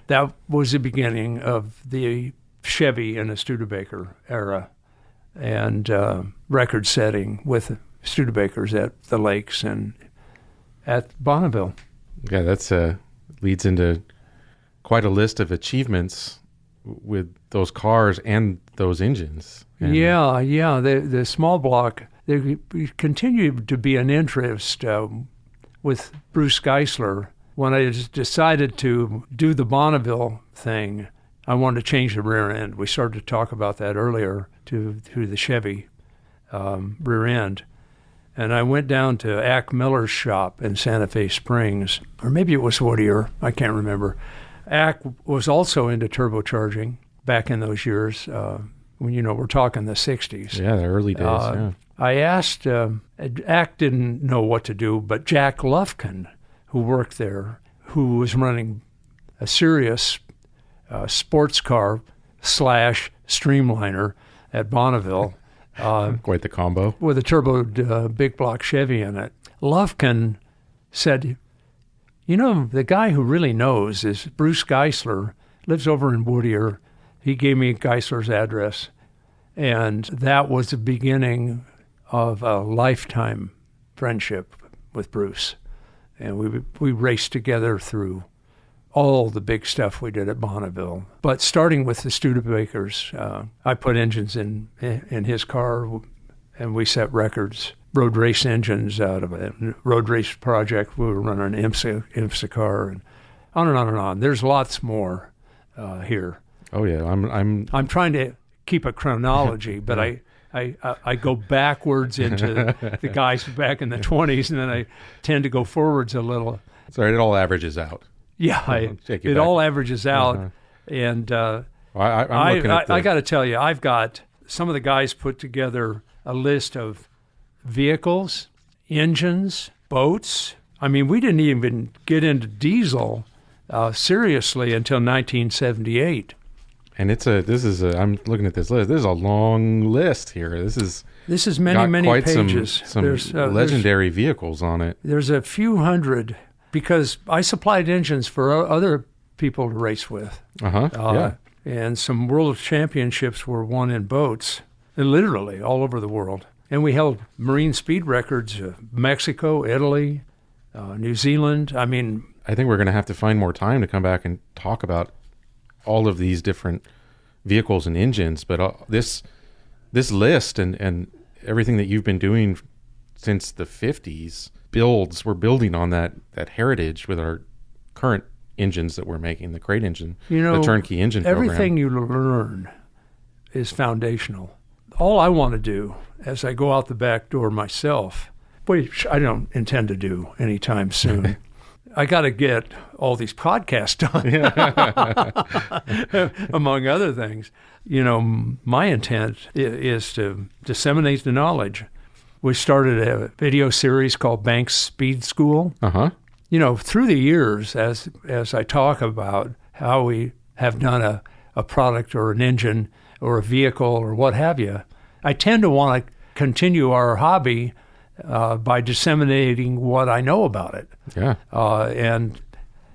That was the beginning of the Chevy in a Studebaker era. And record setting with Studebakers at the lakes and at Bonneville. Yeah, that's leads into quite a list of achievements with those cars and those engines. And The small block, there continued to be an interest with Bruce Geisler. When I decided to do the Bonneville thing, I wanted to change the rear end. We started to talk about that earlier to the Chevy rear end. And I went down to Ack Miller's shop in Santa Fe Springs, or maybe it was Whittier, I can't remember. Ack was also into turbocharging back in those years, when, we're talking the 60s. Yeah, the early days, I asked, Ack didn't know what to do, but Jack Lufkin, who worked there, who was running a serious sports car / streamliner at Bonneville. Quite the combo. With a turbo big block Chevy in it. Lufkin said, the guy who really knows is Bruce Geisler, lives over in Whittier. He gave me Geisler's address. And that was the beginning of a lifetime friendship with Bruce. And we raced together through all the big stuff we did at Bonneville. But starting with the Studebakers, I put engines in his car, and we set records. Road race engines out of it. Road race project, we were running an IMSA car, and on and on and on. There's lots more here. Oh yeah, I'm trying to keep a chronology, but I go backwards into the guys back in the 20s, and then I tend to go forwards a little. Sorry, it all averages out. Yeah, it all averages out. And I'm looking at I got to tell you, I've got some of the guys put together a list of vehicles, engines, boats. I mean, we didn't even get into diesel seriously until 1978. And I'm looking at this list. This is a long list here. This is many quite pages. Some legendary vehicles on it. There's a few hundred, because I supplied engines for other people to race with. Yeah. And some world championships were won in boats, literally all over the world. And we held marine speed records of Mexico, Italy, New Zealand. I mean, I think we're going to have to find more time to come back and talk about all of these different vehicles and engines. But this list and everything that you've been doing since the 50s we're building on that heritage with our current engines that we're making, the crate engine, the turnkey engine program. Everything you learn is foundational. All I want to do as I go out the back door myself, which I don't intend to do anytime soon, I got to get all these podcasts done, among other things. You know, my intent is to disseminate the knowledge. We started a video series called Banks Speed School. You know, through the years, as I talk about how we have done a product or an engine or a vehicle or what have you, I tend to want to continue our hobby by disseminating what I know about it. Yeah. And,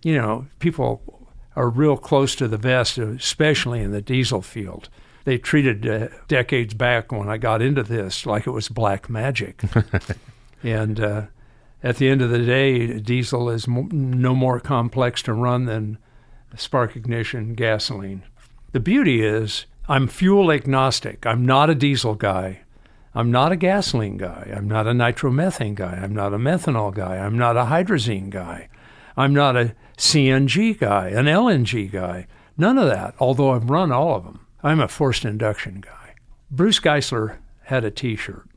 you know, people are real close to the vest, especially in the diesel field. They treated decades back when I got into this like it was black magic. And at the end of the day, diesel is no more complex to run than spark ignition gasoline. The beauty is I'm fuel agnostic. I'm not a diesel guy. I'm not a gasoline guy. I'm not a nitromethane guy. I'm not a methanol guy. I'm not a hydrazine guy. I'm not a CNG guy, an LNG guy. None of that, although I've run all of them. I'm a forced induction guy. Bruce Geisler had a T-shirt.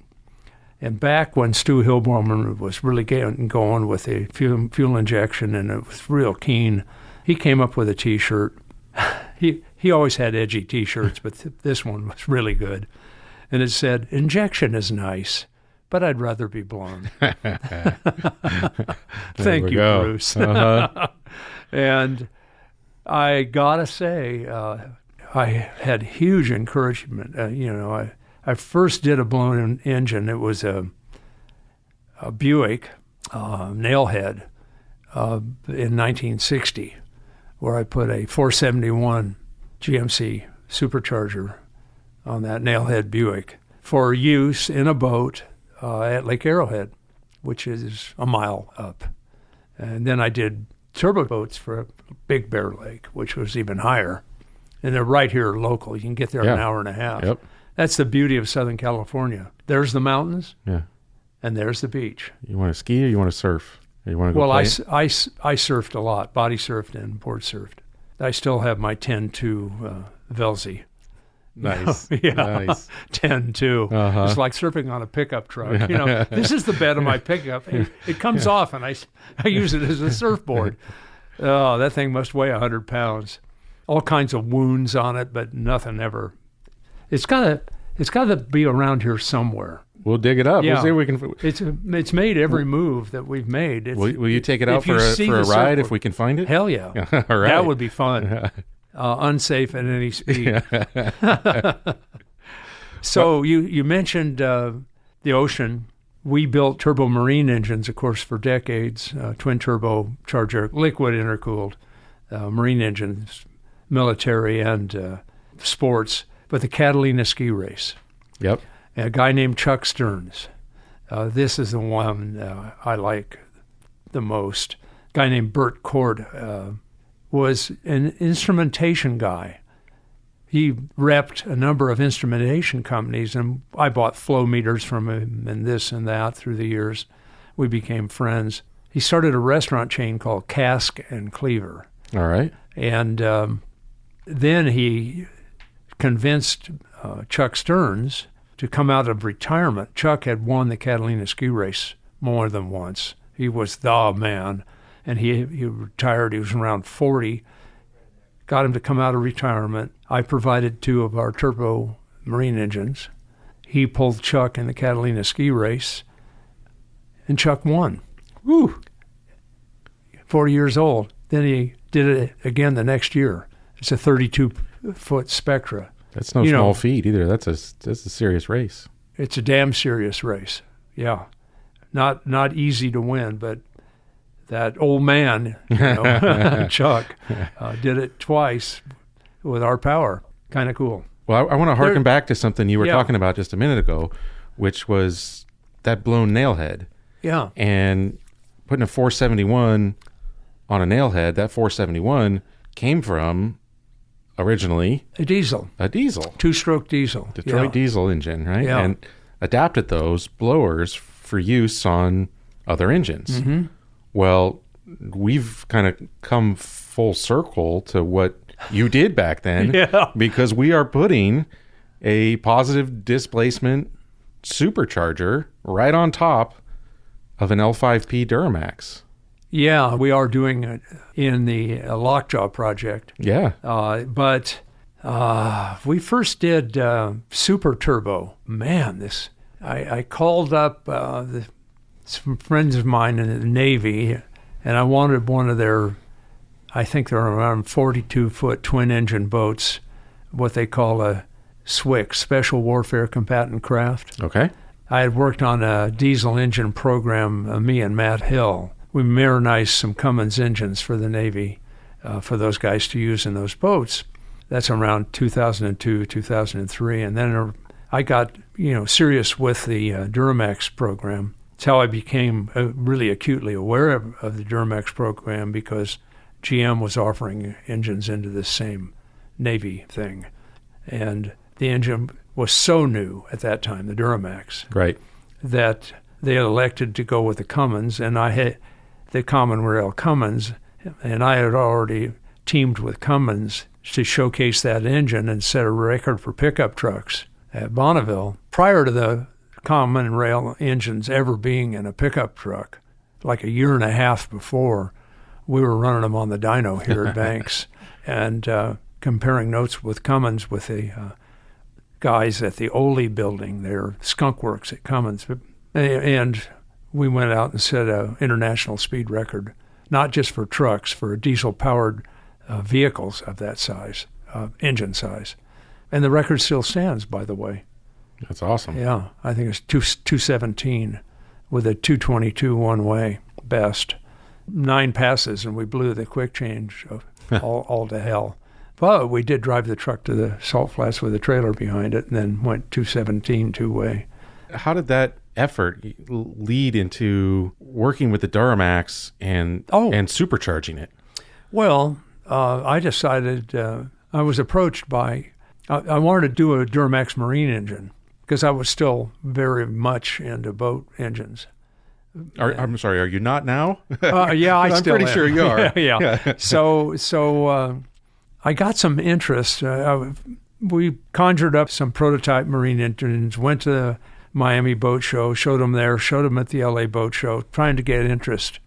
And back when Stu Hilborman was really getting going with the fuel injection and it was real keen, he came up with a T-shirt. He always had edgy T-shirts, but this one was really good. And it said, "Injection is nice, but I'd rather be blonde." Thank you, Bruce. And I gotta say, I had huge encouragement. I first did a blown engine. It was a Buick nailhead in 1960, where I put a 471 GMC supercharger on that nailhead Buick for use in a boat at Lake Arrowhead, which is a mile up. And then I did turbo boats for Big Bear Lake, which was even higher. And they're right here local. You can get there in an hour and a half. Yep. That's the beauty of Southern California. There's the mountains, and there's the beach. You want to ski or you want to surf? Or you want to go I surfed a lot, body surfed and board surfed. I still have my 10.2 Velzy. Nice. Yeah, nice. 10.2. It's like surfing on a pickup truck. You know, this is the bed of my pickup. It comes off, and I use it as a surfboard. Oh, that thing must weigh 100 pounds. All kinds of wounds on it, but nothing ever. It's got to be around here somewhere. We'll dig it up. Yeah. We'll see if we can. It's made every move that we've made. Will you take it out for a ride if we can find it? Hell yeah. All right. That would be fun. Unsafe at any speed. So you mentioned the ocean. We built turbo marine engines, of course, for decades. Twin turbo charger, liquid intercooled marine engines, military and sports. But the Catalina ski race. Yep. A guy named Chuck Stearns. This is the one I like the most. A guy named Bert Cord was an instrumentation guy. He repped a number of instrumentation companies, and I bought flow meters from him and this and that through the years. We became friends. He started a restaurant chain called Cask and Cleaver. All right. And then he convinced Chuck Stearns to come out of retirement. Chuck had won the Catalina ski race more than once. He was the man, and he retired. He was around 40. Got him to come out of retirement. I provided 2 of our turbo marine engines. He pulled Chuck in the Catalina ski race, and Chuck won. Woo! 40 years old. Then he did it again the next year. It's a 32-foot Spectra. That's no small feat either. That's a serious race. It's a damn serious race. Yeah. Not easy to win, but that old man, Chuck, did it twice with our power. Kind of cool. Well, I want to harken back to something you were talking about just a minute ago, which was that blown nailhead. Yeah. And putting a 471 on a nailhead, that 471 came from originally a diesel. 2-stroke diesel. Detroit diesel engine, right? Yeah. And adapted those blowers for use on other engines. Mm-hmm. Well, we've kind of come full circle to what you did back then because we are putting a positive displacement supercharger right on top of an L5P Duramax. Yeah, we are doing it in the Lockjaw project. Yeah. But we first did Super Turbo. Man, I called up some friends of mine in the Navy, and I wanted one of their, I think they're around 42-foot twin-engine boats, what they call a SWCC, Special Warfare Combatant Craft. Okay. I had worked on a diesel engine program, me and Matt Hill. We marinized some Cummins engines for the Navy for those guys to use in those boats. That's around 2002, 2003. And then I got serious with the Duramax program. It's how I became really acutely aware of the Duramax program, because GM was offering engines into the same Navy thing. And the engine was so new at that time, the Duramax, right, that they elected to go with the Cummins, and I had the Common Rail Cummins, and I had already teamed with Cummins to showcase that engine and set a record for pickup trucks at Bonneville. Prior to the Common Rail engines ever being in a pickup truck, like a year and a half before, we were running them on the dyno here at Banks and comparing notes with Cummins with the guys at the Ole building, their skunk works at Cummins. And we went out and set an international speed record, not just for trucks, for diesel-powered vehicles of that size, engine size. And the record still stands, by the way. That's awesome. Yeah, I think it's 217 with a 222 one-way best. 9 passes, and we blew the quick change all to hell. But we did drive the truck to the salt flats with a trailer behind it, and then went 217 two-way. How did that effort lead into working with the Duramax and supercharging it? Well, I decided I was approached by I wanted to do a Duramax marine engine because I was still very much into boat engines. I'm sorry, are you not now? Yeah, I'm still pretty sure you are. yeah. So I got some interest. We conjured up some prototype marine engines, went to the Miami Boat Show, showed them there, showed them at the LA Boat Show, trying to get interest.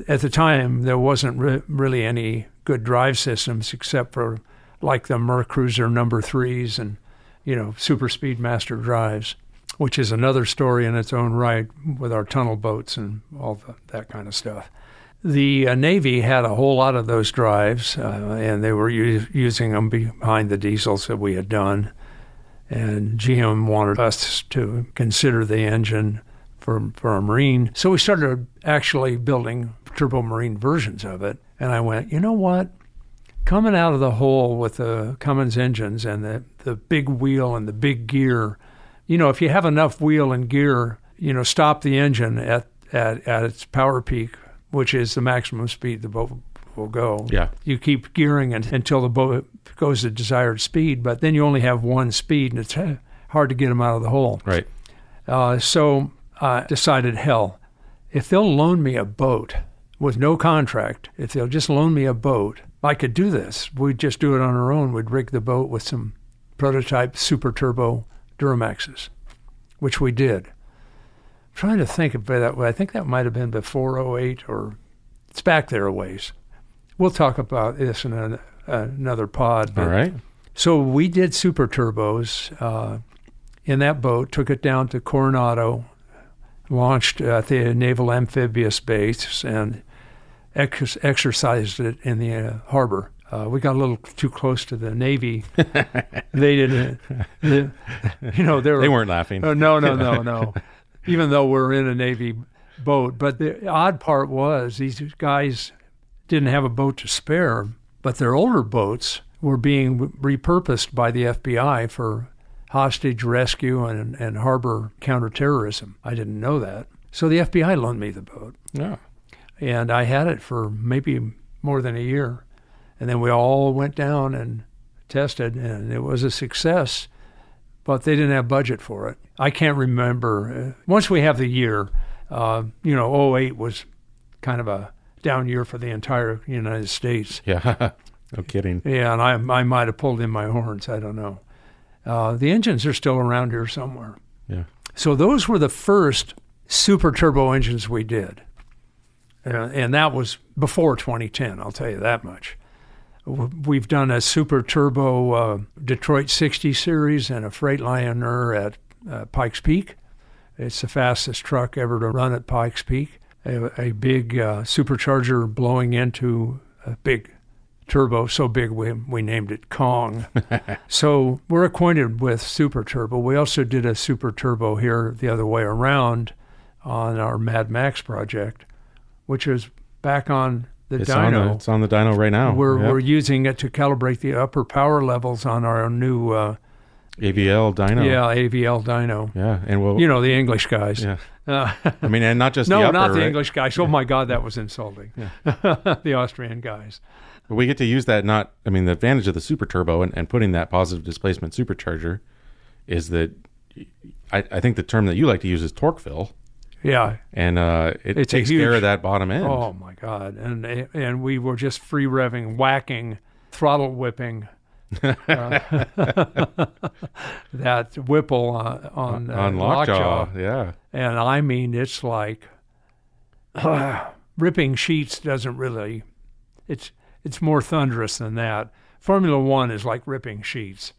At the time, there wasn't really any good drive systems except for like the Mercruiser number 3s and, Super Speedmaster drives, which is another story in its own right with our tunnel boats and all that kind of stuff. The Navy had a whole lot of those drives, and they were using them behind the diesels that we had done. And GM wanted us to consider the engine for a marine. So we started actually building turbo marine versions of it. And I went, you know what? Coming out of the hole with the Cummins engines and the big wheel and the big gear, if you have enough wheel and gear, stop the engine at its power peak, which is the maximum speed the boat will go. Yeah. You keep gearing until the boat goes to desired speed, but then you only have one speed, and it's hard to get them out of the hole. Right. So I decided, hell, if they'll loan me a boat with no contract, if they'll just loan me a boat, I could do this. We'd just do it on our own. We'd rig the boat with some prototype super turbo Duramaxes, which we did. I'm trying to think of it that way. I think that might have been before '08, or it's back there a ways. We'll talk about this in another pod. All right. So we did super turbos in that boat, took it down to Coronado, launched at the Naval Amphibious Base, and exercised it in the harbor. We got a little too close to the Navy. They didn't, they weren't laughing. No. Even though we're in a Navy boat. But the odd part was these guys didn't have a boat to spare, but their older boats were being repurposed by the FBI for hostage rescue and harbor counterterrorism. I didn't know that. So the FBI loaned me the boat. Yeah. And I had it for maybe more than a year. And then we all went down and tested, and it was a success, but they didn't have budget for it. I can't remember. Once we have the year, '08 was kind of a down year for the entire United States. Yeah, no kidding. Yeah, and I might have pulled in my horns. I don't know. The engines are still around here somewhere. Yeah. So those were the first super turbo engines we did. And that was before 2010, I'll tell you that much. We've done a super turbo Detroit 60 series and a Freightliner at Pikes Peak. It's the fastest truck ever to run at Pikes Peak. A big supercharger blowing into a big turbo, so big we named it Kong. So we're acquainted with super turbo. We also did a super turbo here the other way around on our Mad Max project, which is back on the dyno. It's on the dyno right now. We're using it to calibrate the upper power levels on our new AVL dyno. Yeah, AVL dyno. Yeah, and we'll the English guys. Yeah. I mean, and not just no, the upper, not the right? English guys. Oh my God, that was insulting. The Austrian guys. We get to use that. The advantage of the super turbo and putting that positive displacement supercharger is that I think the term that you like to use is torque fill. Yeah, and it takes care of that bottom end. Oh my God! And we were just free revving, whacking, throttle whipping that Whipple on lockjaw. Yeah, and I mean it's like ripping sheets doesn't really. It's more thunderous than that. Formula One is like ripping sheets,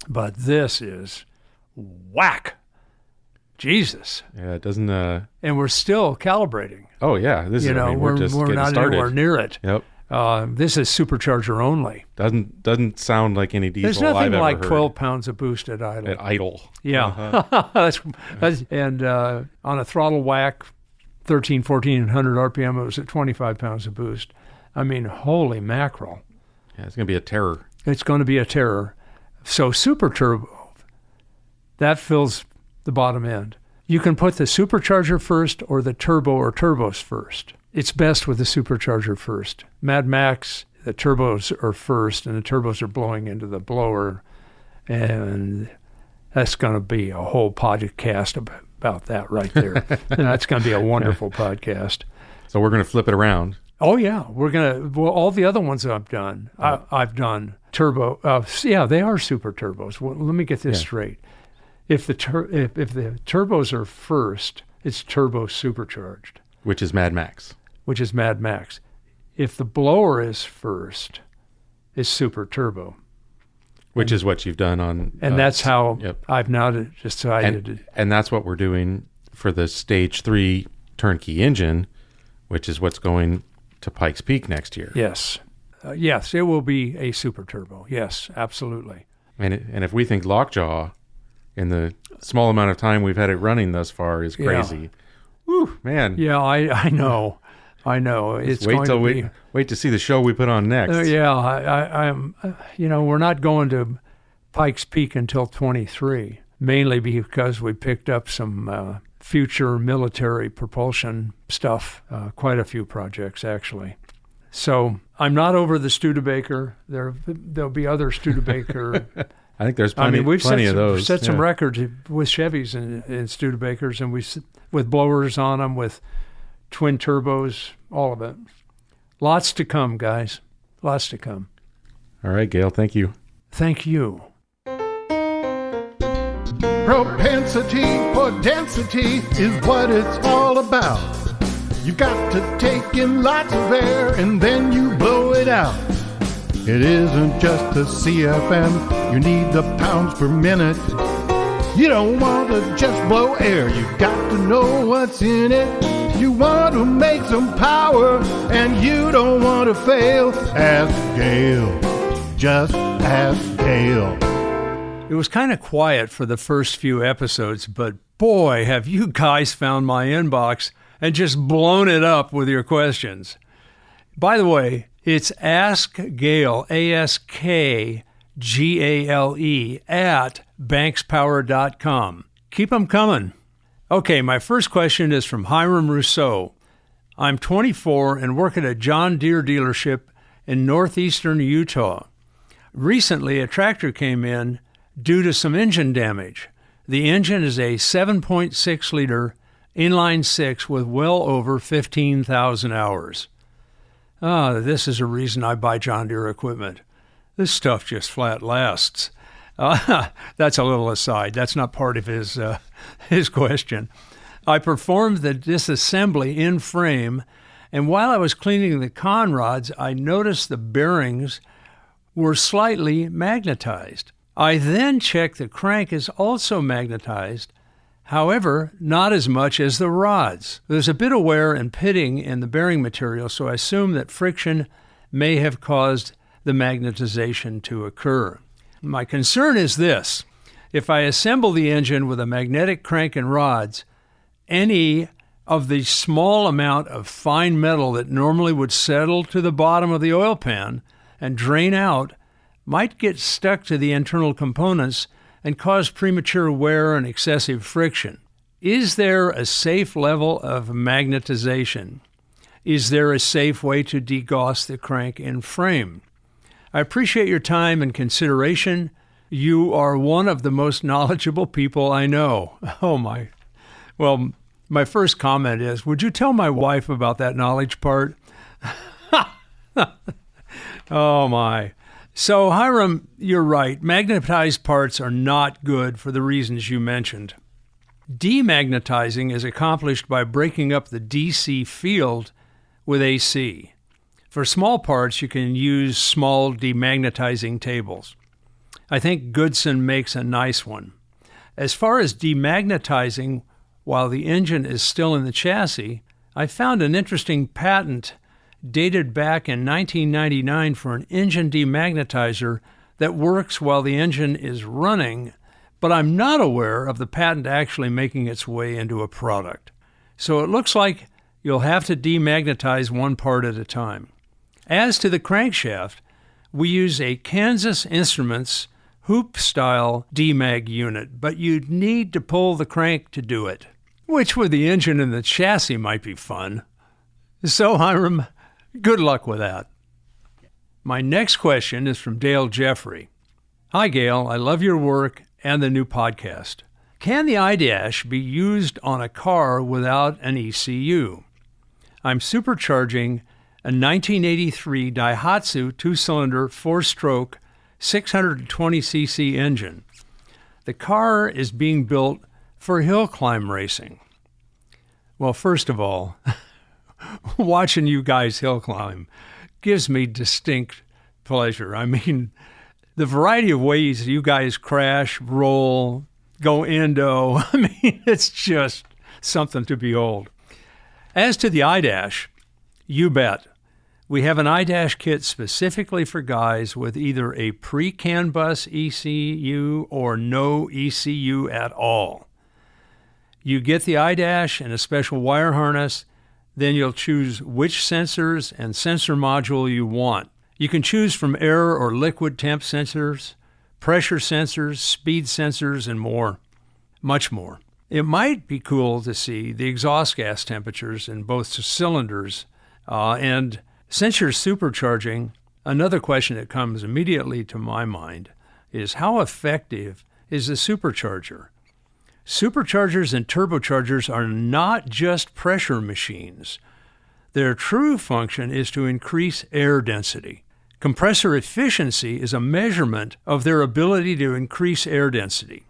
but this is whack. Jesus. Yeah, it doesn't. And we're still calibrating. Oh yeah, this is. We're just getting not started. Anywhere near it. Yep. This is supercharger only. Doesn't sound like any diesel. There's nothing I've ever like heard. 12 pounds of boost at idle. At idle. Yeah. And on a throttle whack, 1,400 RPM, it was at 25 pounds of boost. I mean, holy mackerel. Yeah, it's going to be a terror. It's going to be a terror. So super turbo, that fills the bottom end. You can put the supercharger first or the turbo or turbos first. It's best with the supercharger first. Mad Max, the turbos are first, and the turbos are blowing into the blower. And that's going to be a whole podcast about that right there. And that's going to be a wonderful podcast. So we're going to flip it around. Oh, yeah. All the other ones I've done, I've done turbo. They are super turbos. Well, let me get this straight. If the turbos are first, it's turbo supercharged. Which is Mad Max. If the blower is first, it's super turbo. Which is what you've done on... And that's how I've now decided. And that's what we're doing for the Stage 3 turnkey engine, which is what's going to Pikes Peak next year. Yes. Yes, it will be a super turbo. Yes, absolutely. And if we think Lockjaw, in the small amount of time we've had it running thus far, is crazy. Yeah. Woo, man. Yeah, I know. It's wait to see the show we put on next. I'm. We're not going to Pikes Peak until 23, mainly because we picked up some future military propulsion stuff. Quite a few projects actually. So I'm not over the Studebaker. There'll be other Studebaker. I think there's plenty of those. We've set some records with Chevys and Studebakers, and with blowers on them, with twin turbos, all of it. Lots to come, guys. Lots to come. All right, Gale, thank you. Thank you. Propensity for density is what it's all about. You got to take in lots of air and then you blow it out. It isn't just the CFM, you need the pounds per minute. You don't want to just blow air, you got to know what's in it. You want to make some power and you don't want to fail. Ask Gale, just ask Gale. It was kind of quiet for the first few episodes, but boy, have you guys found my inbox and just blown it up with your questions. By the way, it's Ask Gale, ASKGALE, at bankspower.com. Keep them coming. Okay, my first question is from Hiram Rousseau. I'm 24 and work at a John Deere dealership in northeastern Utah. Recently, a tractor came in due to some engine damage. The engine is a 7.6-liter inline-six with well over 15,000 hours. This is a reason I buy John Deere equipment. This stuff just flat lasts. That's a little aside. That's not part of his question. I performed the disassembly in frame, and while I was cleaning the con rods, I noticed the bearings were slightly magnetized. I then checked the crank is also magnetized, however, not as much as the rods. There's a bit of wear and pitting in the bearing material, so I assume that friction may have caused the magnetization to occur. My concern is this. If I assemble the engine with a magnetic crank and rods, any of the small amount of fine metal that normally would settle to the bottom of the oil pan and drain out might get stuck to the internal components and cause premature wear and excessive friction. Is there a safe level of magnetization? Is there a safe way to degauss the crank and frame? I appreciate your time and consideration. You are one of the most knowledgeable people I know. Oh my. Well, my first comment is, would you tell my wife about that knowledge part? Oh my. So Hiram, you're right. Magnetized parts are not good for the reasons you mentioned. Demagnetizing is accomplished by breaking up the DC field with AC. For small parts, you can use small demagnetizing tables. I think Goodson makes a nice one. As far as demagnetizing while the engine is still in the chassis, I found an interesting patent dated back in 1999 for an engine demagnetizer that works while the engine is running, but I'm not aware of the patent actually making its way into a product. So it looks like you'll have to demagnetize one part at a time. As to the crankshaft, we use a Kansas Instruments hoop-style demag unit, but you'd need to pull the crank to do it, which with the engine and the chassis might be fun. So, Hiram, good luck with that. My next question is from Dale Jeffrey. Hi, Gale. I love your work and the new podcast. Can the iDash be used on a car without an ECU? I'm supercharging a 1983 Daihatsu 2-cylinder, 4-stroke, 620cc engine. The car is being built for hill climb racing. Well, first of all, watching you guys hill climb gives me distinct pleasure. I mean, the variety of ways you guys crash, roll, go endo, I mean, it's just something to behold. As to the iDash, you bet. We have an iDash kit specifically for guys with either a pre-CAN bus ECU or no ECU at all. You get the iDash and a special wire harness, then you'll choose which sensors and sensor module you want. You can choose from air or liquid temp sensors, pressure sensors, speed sensors, and more. Much more. It might be cool to see the exhaust gas temperatures in both cylinders. And since you're supercharging, another question that comes immediately to my mind is how effective is the supercharger? Superchargers and turbochargers are not just pressure machines. Their true function is to increase air density. Compressor efficiency is a measurement of their ability to increase air density.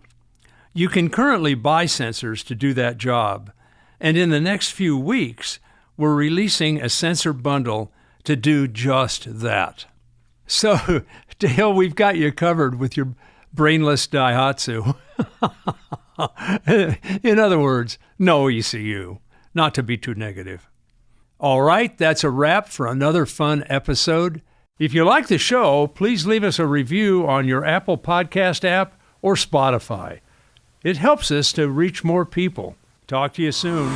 You can currently buy sensors to do that job, and in the next few weeks, we're releasing a sensor bundle to do just that. So, Dale, we've got you covered with your brainless Daihatsu. In other words, no ECU, not to be too negative. All right, that's a wrap for another fun episode. If you like the show, please leave us a review on your Apple Podcast app or Spotify. It helps us to reach more people. Talk to you soon.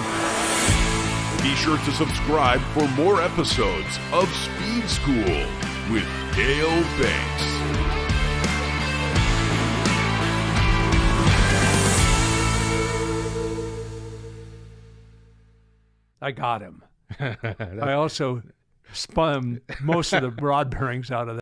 Be sure to subscribe for more episodes of Speed School with Gale Banks. I got him. I also spun most of the rod bearings out of that.